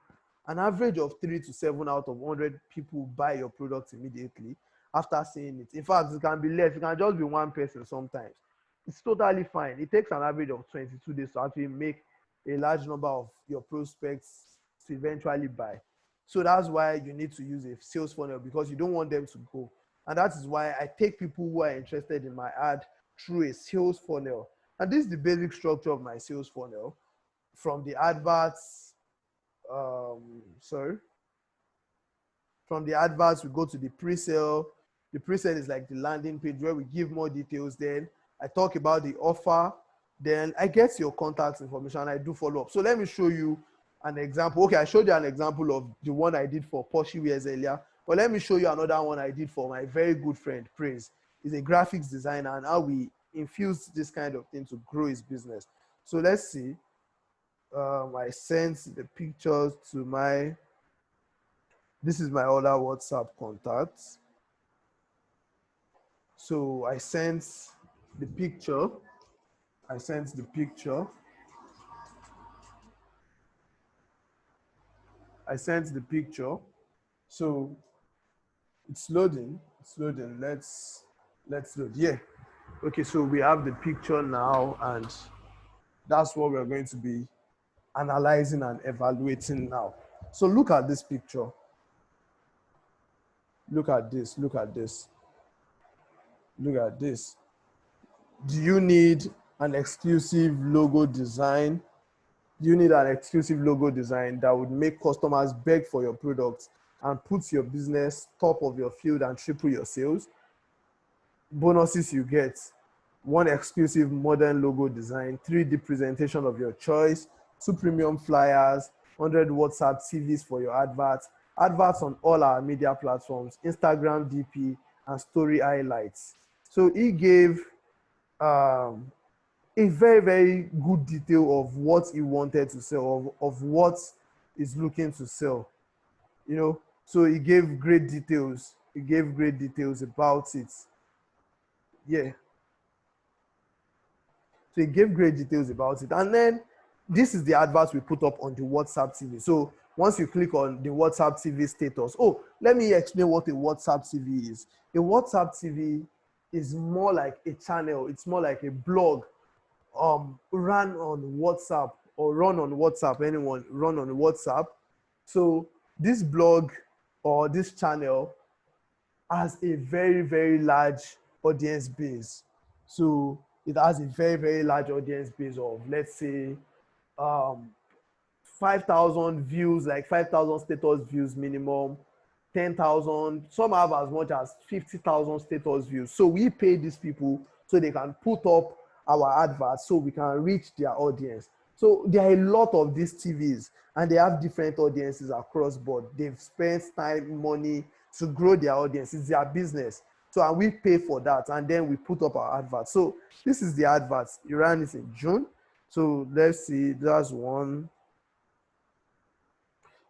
S2: An average of 3 to 7 out of 100 people buy your product immediately after seeing it. In fact, it can be less. It can just be one person sometimes. It's totally fine. It takes an average of 22 days to actually make a large number of your prospects to eventually buy. So that's why you need to use a sales funnel, because you don't want them to go. And that is why I take people who are interested in my ad through a sales funnel. And this is the basic structure of my sales funnel. From the adverts, sorry, from the adverts, we go to the pre-sale. The pre-sale is like the landing page where we give more details. Then I talk about the offer. Then I get your contact information and I do follow up. So let me show you an example. Okay, I showed you an example of the one I did for Porsche Wears earlier. But let me show you another one I did for my very good friend, Praise. He's a graphics designer, and how we infuse this kind of thing to grow his business. So let's see. I sent the pictures to my, this is my other WhatsApp contacts. So I sent the picture. I sent the picture. I sent the picture. So it's loading. It's loading. Let's load. Yeah. Okay, so we have the picture now, and that's what we're going to be analyzing and evaluating now. So look at this picture. Look at this. Look at this. Look at this. Do you need an exclusive logo design? Do you need an exclusive logo design that would make customers beg for your products and put your business top of your field and triple your sales? Bonuses you get: one exclusive modern logo design, 3D presentation of your choice, 2 premium flyers, 100 WhatsApp TVs for your adverts, adverts on all our media platforms, Instagram DP, and story highlights. So he gave a very, very good detail of what he wanted to sell, of what he's looking to sell, you know. So he gave great details. He gave great details about it. Yeah. So he gave great details about it. And then this is the advert we put up on the WhatsApp TV. So once you click on the WhatsApp TV status, oh, let me explain what a WhatsApp TV is. A WhatsApp TV is more like a channel. It's more like a blog run on WhatsApp, or run on WhatsApp, anyone run on WhatsApp. So this blog or this channel has a very, very large audience base. So it has a very, very large audience base of, let's say, um, 5,000 views, like 5,000 status views minimum, 10,000. Some have as much as 50,000 status views. So we pay these people so they can put up our adverts so we can reach their audience. So there are a lot of these TVs and they have different audiences across board. They've spent time, money to grow their audience. It's their business. So and we pay for that, and then we put up our adverts. So this is the adverts. You ran it in June. So let's see, that's one.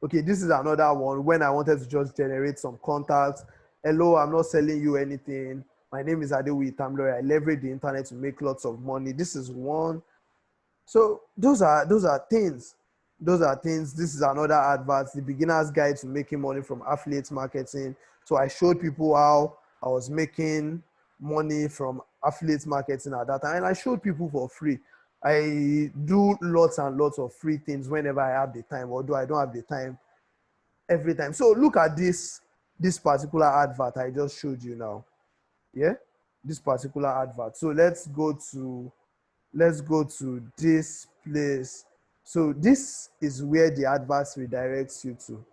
S2: Okay, this is another one when I wanted to just generate some contacts. Hello, I'm not selling you anything. My name is Adewi Tamlori. I leverage the internet to make lots of money. This is one. So those are things. Those are things. This is another advert, the beginner's guide to making money from affiliate marketing. So I showed people how I was making money from affiliate marketing at that time, and I showed people for free. I do lots and lots of free things whenever I have the time, although I don't have the time every time. So look at this particular advert I just showed you now. Yeah, this particular advert. So let's go to this place. So this is where the advert redirects you to.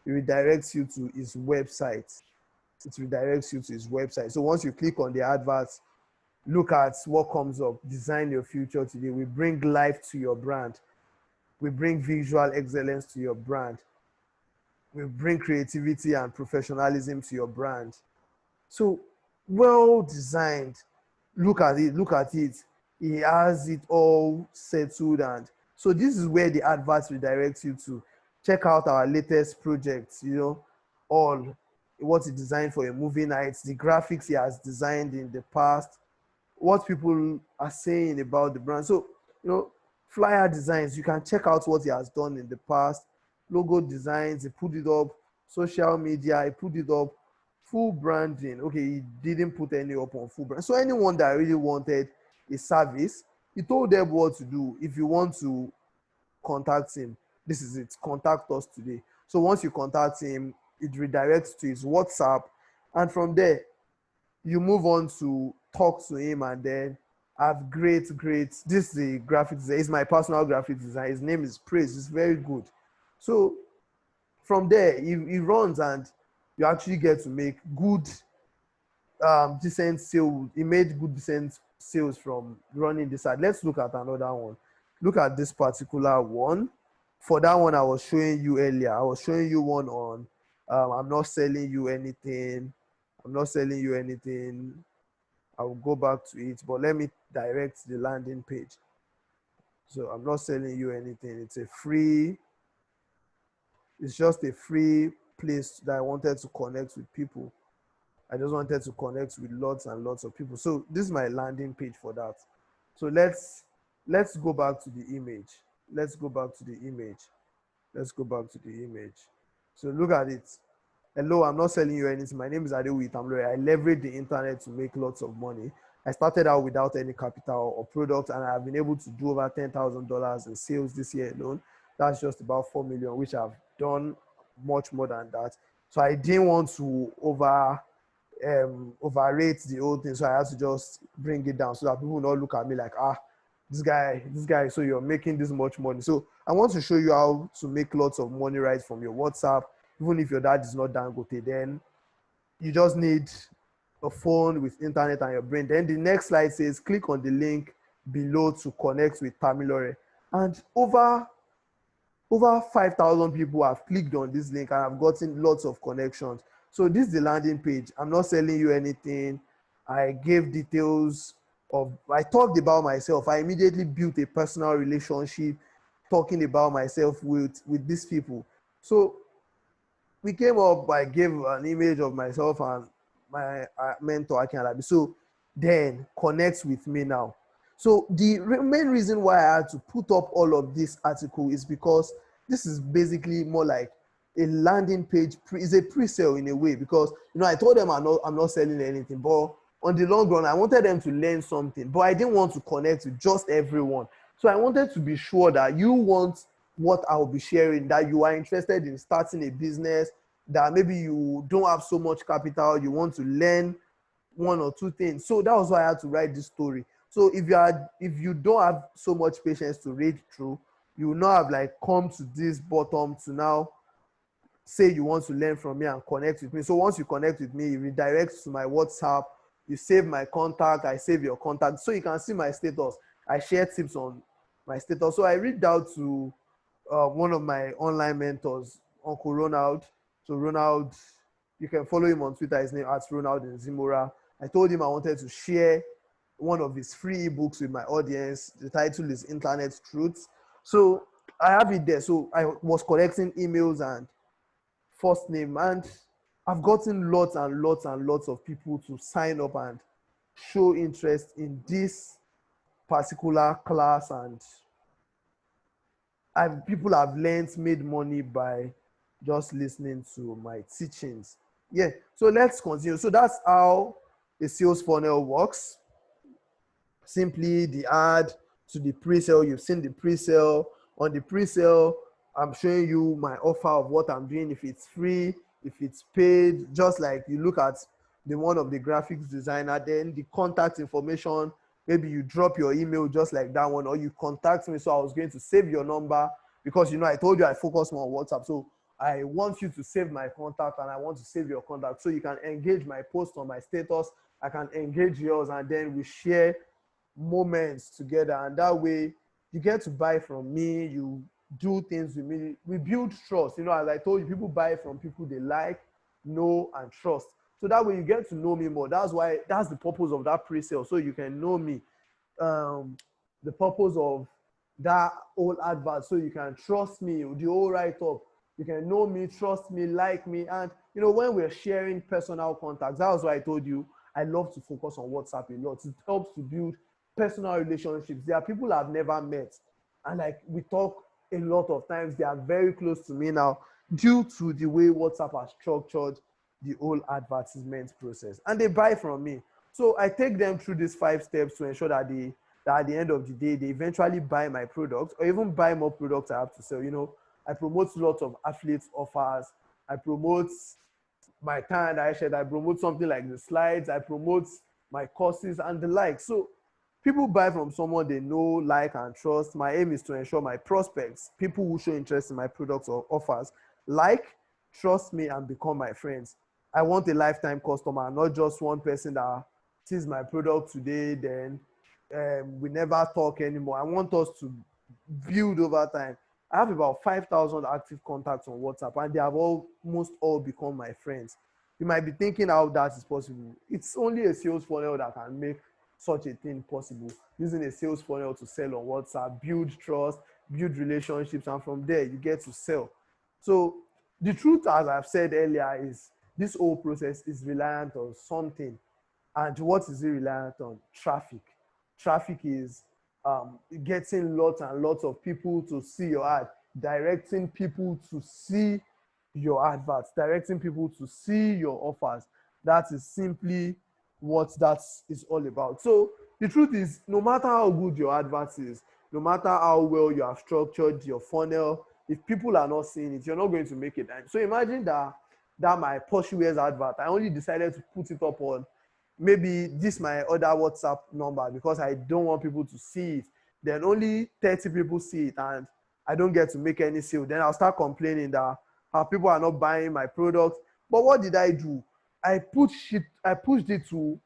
S2: It redirects you to his website. It redirects you to his website. So once you click on the advert, look at what comes up. Design your future today. We bring life to your brand. We bring visual excellence to your brand. We bring creativity and professionalism to your brand. So well designed. Look at it. Look at it. He has it all settled, and so this is where the advert redirects you to. Check out our latest projects. You know, all what he designed for a movie night, the graphics he has designed in the past, what people are saying about the brand. So, you know, flyer designs, you can check out what he has done in the past. Logo designs, he put it up. Social media, he put it up. Full branding, okay, he didn't put any up on full brand. So anyone that really wanted a service, he told them what to do. If you want to contact him, this is it. Contact us today. So once you contact him, it redirects to his WhatsApp, and from there you move on to talk to him, and then have great. This is the graphic design. It's my personal graphic design. His name is Praise. It's very good. So from there, he runs, and you actually get to make good, decent sales. He made good, decent sales from running this ad. Let's look at another one. Look at this particular one. For that one, I was showing you earlier. I was showing you one on, I'm not selling you anything. I'm not selling you anything. I will go back to it, but let me direct the landing page. So I'm not selling you anything. It's just a free place that I wanted to connect with people. I just wanted to connect with lots and lots of people. So this is my landing page for that. So let's go back to the image. Let's go back to the image. Let's go back to the image. So look at it. Hello, I'm not selling you anything. My name is Adewi Tamlore. I leverage the internet to make lots of money. I started out without any capital or product, and I've been able to do over $10,000 in sales this year alone. That's just about 4 million, which I've done much more than that. So I didn't want to overrate the whole thing, so I had to just bring it down so that people will not look at me like, this guy, so you're making this much money. So I want to show you how to make lots of money right from your WhatsApp. Even if your dad is not Dangote, then you just need a phone with internet and your brain. Then the next slide says click on the link below to connect with Tamilore. And over 5,000 people have clicked on this link and have gotten lots of connections. So this is the landing page. I'm not selling you anything. I gave details I talked about myself. I immediately built a personal relationship talking about myself with these people. So we came up, I gave an image of myself and my mentor, Akin Alabi. So then connect with me now. So the main reason why I had to put up all of this article is because this is basically more like a landing page. It's a pre-sale in a way, because I told them I'm not selling anything, but on the long run, I wanted them to learn something, but I didn't want to connect with just everyone. So I wanted to be sure that you want what I'll be sharing, that you are interested in starting a business, that maybe you don't have so much capital, you want to learn one or two things. So that was why I had to write this story. So if you don't have so much patience to read through, you will not have like come to this bottom to now say you want to learn from me and connect with me. So once you connect with me, you redirect to my WhatsApp, you save my contact, I save your contact, so you can see my status. I share tips on my status. So I reached out to one of my online mentors, Uncle Ronald. So Ronald, you can follow him on Twitter. His name is Ronald Nzimura. I told him I wanted to share one of his free ebooks with my audience. The title is Internet Truths. So I have it there. So I was collecting emails and first name, and I've gotten lots and lots and lots of people to sign up and show interest in this particular class, and people have learned, made money by just listening to my teachings. Yeah, so let's continue. So that's how a sales funnel works. Simply the ad to the pre-sale. You've seen the pre-sale. On the pre-sale, I'm showing you my offer of what I'm doing, if it's free, if it's paid, just like you look at the one of the graphics designer. Then the contact information, maybe you drop your email just like that one, or you contact me. So I was going to save your number because I told you I focus more on WhatsApp. So I want you to save my contact, and I want to save your contact so you can engage my post on my status. I can engage yours, and then we share moments together, and that way you get to buy from me, you do things with me, we build trust. As I told you, people buy from people they like, know, and trust. So that way you get to know me more. That's the purpose of that pre-sale, so you can know me. The purpose of that whole advert, so you can trust me, the whole write-up, you can know me, trust me, like me. And when we're sharing personal contacts, that was why I told you I love to focus on WhatsApp a lot. It helps to build personal relationships. There are people I've never met, and like we talk a lot of times. They are very close to me now due to the way WhatsApp has structured the whole advertisement process, and they buy from me. So I take them through these 5 steps to ensure that at the end of the day, they eventually buy my product, or even buy more products I have to sell. I promote lots of affiliate offers. I promote my time I shared, I promote something like the slides, I promote my courses and the like. So people buy from someone they know, like, and trust. My aim is to ensure my prospects, people who show interest in my products or offers, like, trust me, and become my friends. I want a lifetime customer, not just one person that sees my product today, then we never talk anymore. I want us to build over time. I have about 5,000 active contacts on WhatsApp, and they have almost all become my friends. You might be thinking how that is possible. It's only a sales funnel that can make such a thing possible. Using a sales funnel to sell on WhatsApp, build trust, build relationships, and from there you get to sell. So the truth, as I've said earlier, is this whole process is reliant on something. And what is it reliant on? Traffic. Traffic is getting lots and lots of people to see your ad, directing people to see your adverts, directing people to see your offers. That is simply what that is all about. So the truth is, no matter how good your advert is, no matter how well you have structured your funnel, if people are not seeing it, you're not going to make it. So imagine that my Porsche wears advert, I only decided to put it up on maybe this my other WhatsApp number because I don't want people to see it. Then only 30 people see it and I don't get to make any sale. Then I'll start complaining that people are not buying my product. But what did I do? I pushed it to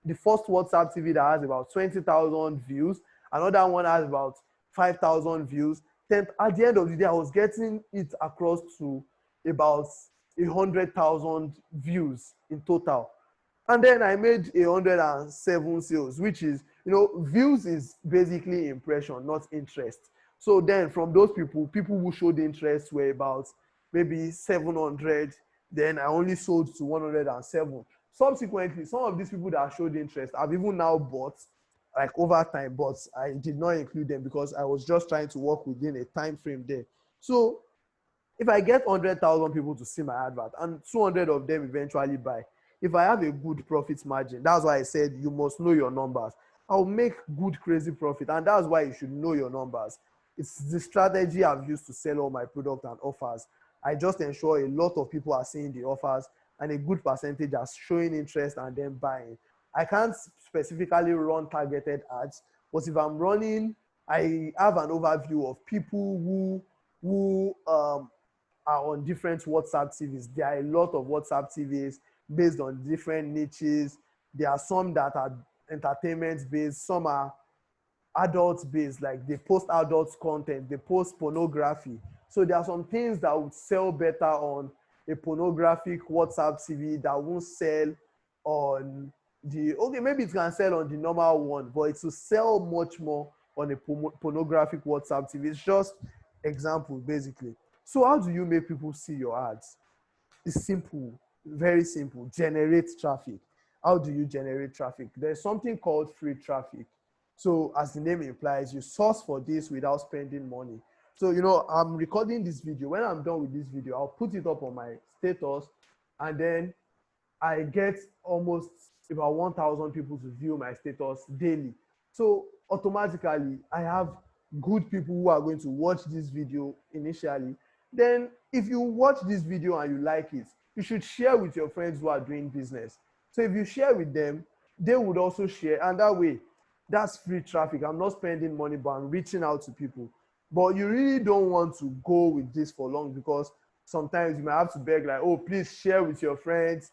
S2: the first WhatsApp TV that has about 20,000 views. Another one has about 5,000 views. Then at the end of the day, I was getting it across to about 100,000 views in total. And then I made 107 sales, which is, views is basically impression, not interest. So then from those people who showed interest were about maybe 700. Then I only sold to 107. Subsequently, some of these people that showed interest have even now bought, like, over time, but I did not include them because I was just trying to work within a time frame there. So if I get 100,000 people to see my advert and 200 of them eventually buy, if I have a good profit margin, that's why I said you must know your numbers. I'll make good, crazy profit, and that's why you should know your numbers. It's the strategy I've used to sell all my product and offers. I just ensure a lot of people are seeing the offers and a good percentage are showing interest and then buying. I can't specifically run targeted ads, but if I'm running, I have an overview of people who are on different WhatsApp TVs. There are a lot of WhatsApp TVs based on different niches. There are some that are entertainment based, some are adult based, like they post adult content, they post pornography. So there are some things that would sell better on a pornographic WhatsApp TV that won't sell on okay, maybe it can sell on the normal one, but it will sell much more on a pornographic WhatsApp TV. It's just example, basically. So how do you make people see your ads? It's simple, very simple. Generate traffic. How do you generate traffic? There's something called free traffic. So as the name implies, you source for this without spending money. So, I'm recording this video. When I'm done with this video, I'll put it up on my status, and then I get almost about 1,000 people to view my status daily. So automatically, I have good people who are going to watch this video initially. Then if you watch this video and you like it, you should share with your friends who are doing business. So if you share with them, they would also share, and that way, that's free traffic. I'm not spending money, but I'm reaching out to people. But you really don't want to go with this for long because sometimes you might have to beg, like, oh, please share with your friends.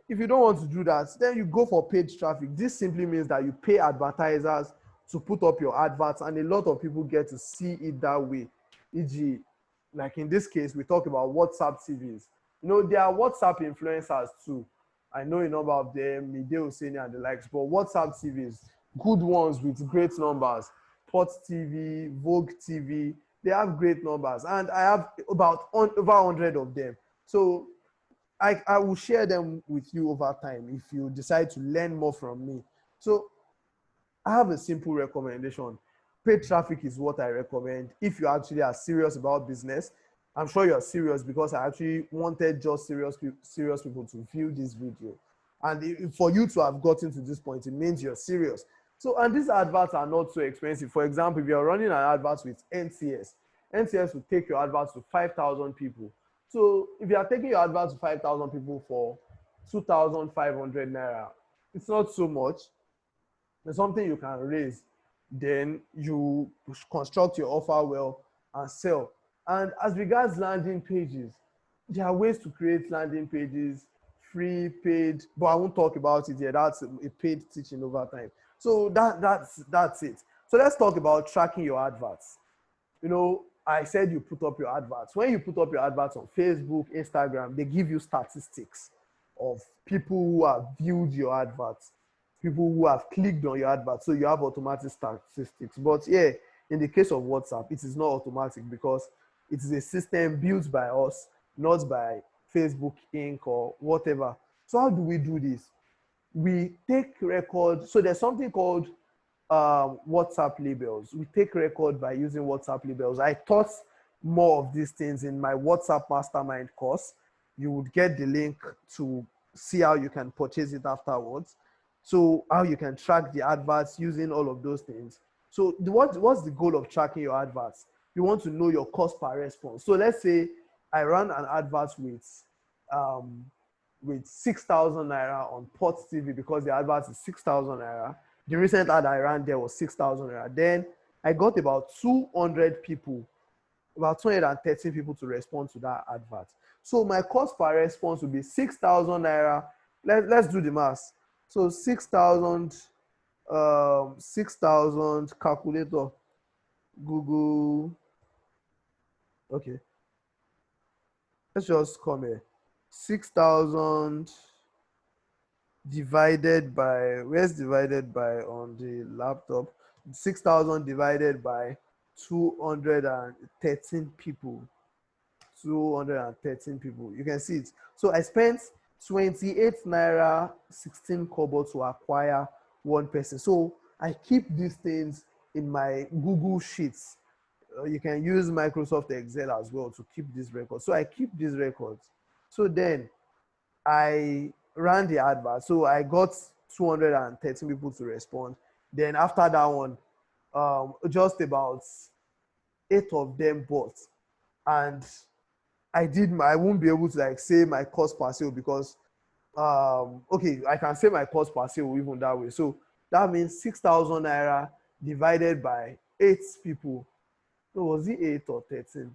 S2: If you don't want to do that, then you go for paid traffic. This simply means that you pay advertisers to put up your adverts, and a lot of people get to see it that way. E.g., like in this case, we talk about WhatsApp TVs. There are WhatsApp influencers too. I know a number of them, Mide Hosseini and the likes, but WhatsApp TVs, good ones with great numbers, Pot TV, Vogue TV, they have great numbers, and I have about over 100 of them. So I will share them with you over time if you decide to learn more from me. So I have a simple recommendation. Paid traffic is what I recommend if you actually are serious about business. I'm sure you're serious because I actually wanted just serious people to view this video. And for you to have gotten to this point, it means you're serious. So, and these adverts are not so expensive. For example, if you're running an advert with NCS, NCS will take your adverts to 5,000 people. So if you are taking your advert to 5,000 people for 2,500 naira, it's not so much. It's something you can raise. Then you construct your offer well and sell. And as regards landing pages, there are ways to create landing pages, free, paid, but I won't talk about it here. That's a paid teaching over time. So that's it. So let's talk about tracking your adverts. I said you put up your adverts. When you put up your adverts on Facebook, Instagram, they give you statistics of people who have viewed your adverts, people who have clicked on your advert. So you have automatic statistics. But yeah, in the case of WhatsApp, it is not automatic because it is a system built by us, not by Facebook Inc. or whatever. So how do we do this? We take record. So there's something called WhatsApp labels. We take record by using WhatsApp labels. I taught more of these things in my WhatsApp Mastermind course. You would get the link to see how you can purchase it afterwards. So how you can track the adverts using all of those things. So what's the goal of tracking your adverts? You want to know your cost per response. So let's say I run an advert um, with 6,000 naira on Port TV because the advert is 6,000 naira. The recent ad I ran there was 6,000 naira. Then I got about 200 people, about 213 people to respond to that advert. So my cost per response would be 6,000 naira. Let's do the math. So 6,000 calculator, Google. Okay, let's just come here. 6,000 divided by, where's divided by on the laptop? 6,000 divided by 213 people. 213 people. You can see it. So I spent 28 naira 16 kobo to acquire one person. So I keep these things in my Google Sheets. You can use Microsoft Excel as well to keep these records. So I keep these records. So then I ran the advert. So I got 213 people to respond. Then after that one, just about 8 of them bought. And I won't be able to like say my cost per sale because okay, I can say my cost per sale even that way. So that means 6,000 naira divided by 8 people. So was it 8 or 13?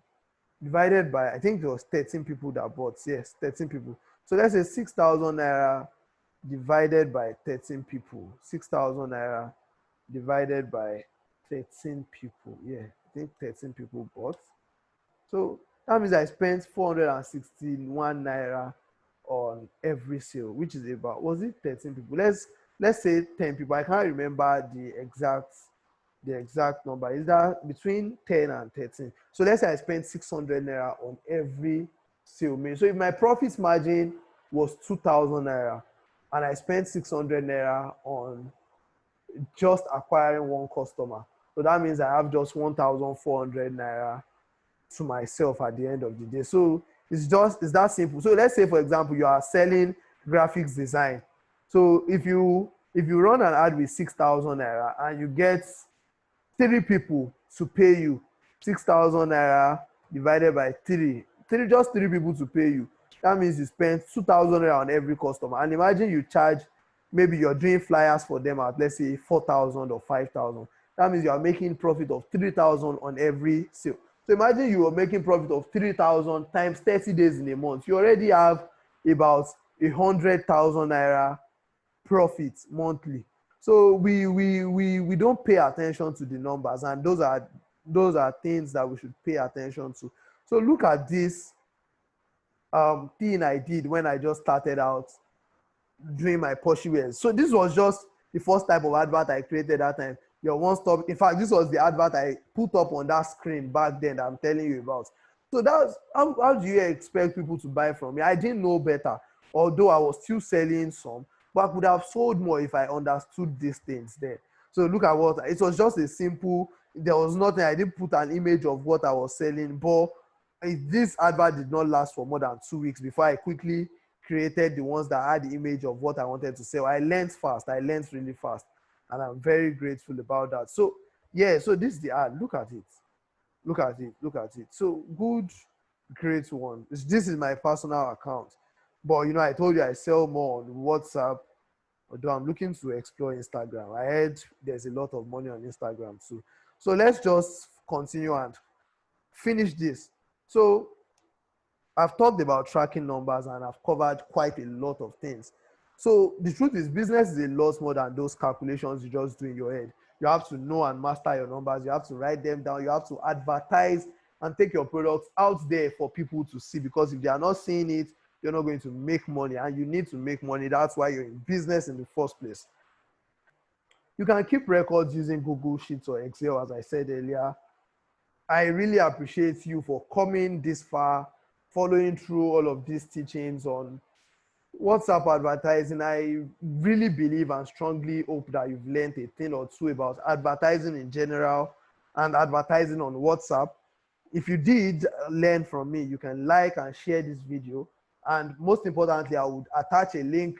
S2: Divided by, I think it was 13 people that bought. Yes, 13 people. So let's say 6,000 naira divided by 13 people. 6,000 naira divided by 13 people. Yeah, I think 13 people bought. So that means I spent 461 naira on every sale, which is about, was it 13 people? Let's say 10 people. I can't remember the exact number. Is that between 10 and 13? So let's say I spent 600 naira on every sale made. So if my profit margin was 2,000 naira and I spent 600 naira on just acquiring one customer, so that means I have just 1,400 naira to myself at the end of the day. So it's that simple. So let's say, for example, you are selling graphics design. So if you run an ad with 6,000 naira and you get 3 people to pay you, 6,000 naira divided by just 3 people to pay you. That means you spend 2,000 naira on every customer. And imagine you charge, maybe you're doing flyers for them at, let's say, 4,000 or 5,000. That means you are making profit of 3,000 on every sale. So imagine you are making profit of 3,000 times 30 days in a month. You already have about 100,000 naira profit monthly. So we don't pay attention to the numbers, and those are things that we should pay attention to. So look at this thing I did when I just started out doing my Porsche wears. So this was just the first type of advert I created that time. Your one stop. In fact, this was the advert I put up on that screen back then that I'm telling you about. So that's how do you expect people to buy from me? I didn't know better, although I was still selling some, but I could have sold more if I understood these things then. So look at what it was, just a simple, there was nothing, I didn't put an image of what I was selling, but this advert did not last for more than 2 weeks before I quickly created the ones that had the image of what I wanted to sell. I learned fast. I learned really fast. And I'm very grateful about that. So, yeah, so this is the ad. Look at it. Look at it. Look at it. So, good. Great one. This is my personal account. But I told you I sell more on WhatsApp, although I'm looking to explore Instagram. I heard there's a lot of money on Instagram too. So let's just continue and finish this. So I've talked about tracking numbers and I've covered quite a lot of things. So the truth is, business is a lot more than those calculations you just do in your head. You have to know and master your numbers. You have to write them down. You have to advertise and take your products out there for people to see, because if they are not seeing it, you're not going to make money, and you need to make money. That's why you're in business in the first place. You can keep records using Google Sheets or Excel, as I said earlier. I really appreciate you for coming this far, following through all of these teachings on WhatsApp advertising. I really believe and strongly hope that you've learned a thing or two about advertising in general and advertising on WhatsApp. If you did learn from me, you can like and share this video. And most importantly, I would attach a link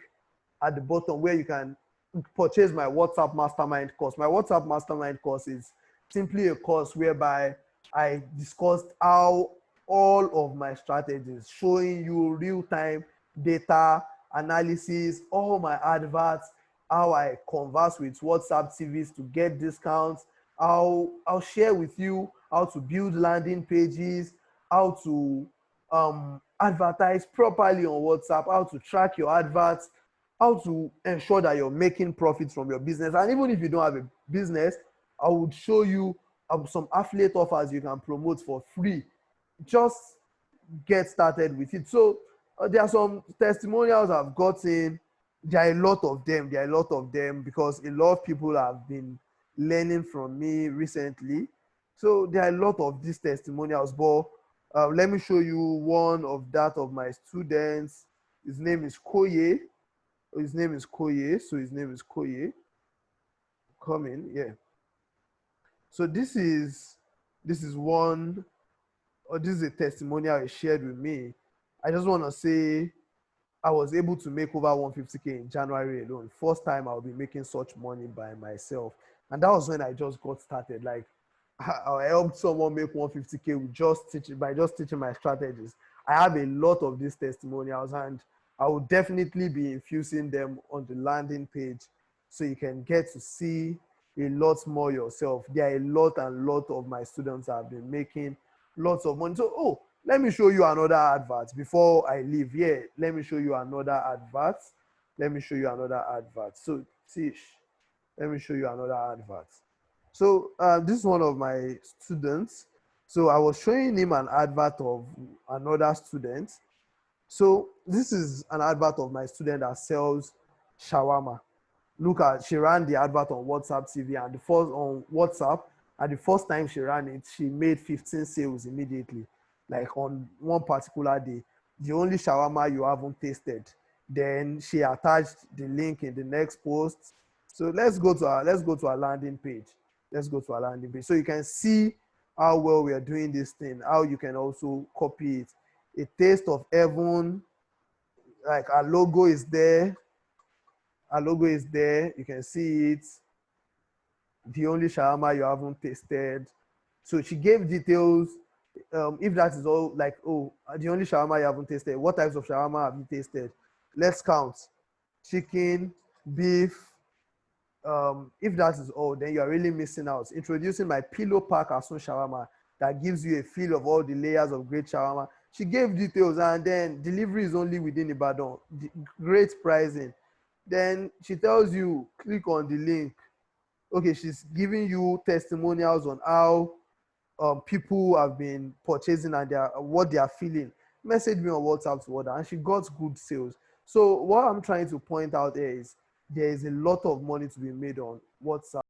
S2: at the bottom where you can purchase my WhatsApp Mastermind course. My WhatsApp Mastermind course is simply a course whereby I discussed how all of my strategies, showing you real-time data analysis, all my adverts, how I converse with WhatsApp TVs to get discounts. I'll share with you how to build landing pages, how to advertise properly on WhatsApp, how to track your adverts, how to ensure that you're making profits from your business. And even if you don't have a business, I would show you some affiliate offers you can promote for free. Just get started with it. So there are some testimonials I've gotten. There are a lot of them. There are a lot of them because a lot of people have been learning from me recently. So there are a lot of these testimonials. But let me show you one of that of my students. His name is Koye. His name is Koye. So his name is Koye. Come in, yeah. So this is one, or this is a testimonial he shared with me. I just want to say I was able to make over 150K in January alone. First time I'll be making such money by myself. And that was when I just got started. Like I helped someone make 150K with just teaching my strategies. I have a lot of these testimonials, and I will definitely be infusing them on the landing page so you can get to see a lot more yourself. There are a lot and lot of my students have been making lots of money. So, let me show you another advert before I leave. Yeah, let me show you another advert. Let me show you another advert. So, Tish, let me show you another advert. So, this is one of my students. So, I was showing him an advert of another student. So, this is an advert of my student that sells shawarma. Look at, she ran the advert on WhatsApp TV, and the first on WhatsApp, and the first time she ran it, she made 15 sales immediately, like on one particular day. The only shawarma you haven't tasted. Then she attached the link in the next post. So let's go to our landing page. Let's go to our landing page so you can see how well we are doing this thing. How you can also copy it. A taste of heaven, like our logo is there. Our logo is there. You can see it. The only shawarma you haven't tasted. So she gave details. If that is all, like, the only shawarma you haven't tasted, what types of shawarma have you tasted? Let's count. Chicken, beef. If that is all, then you are really missing out. Introducing my pillow pack asun shawarma that gives you a feel of all the layers of great shawarma. She gave details, and then delivery is only within Ibadan. Great pricing. Then she tells you click on the link. Okay, she's giving you testimonials on how people have been purchasing and what they are feeling. Message me on WhatsApp to order, and she got good sales. So what I'm trying to point out is there is a lot of money to be made on WhatsApp.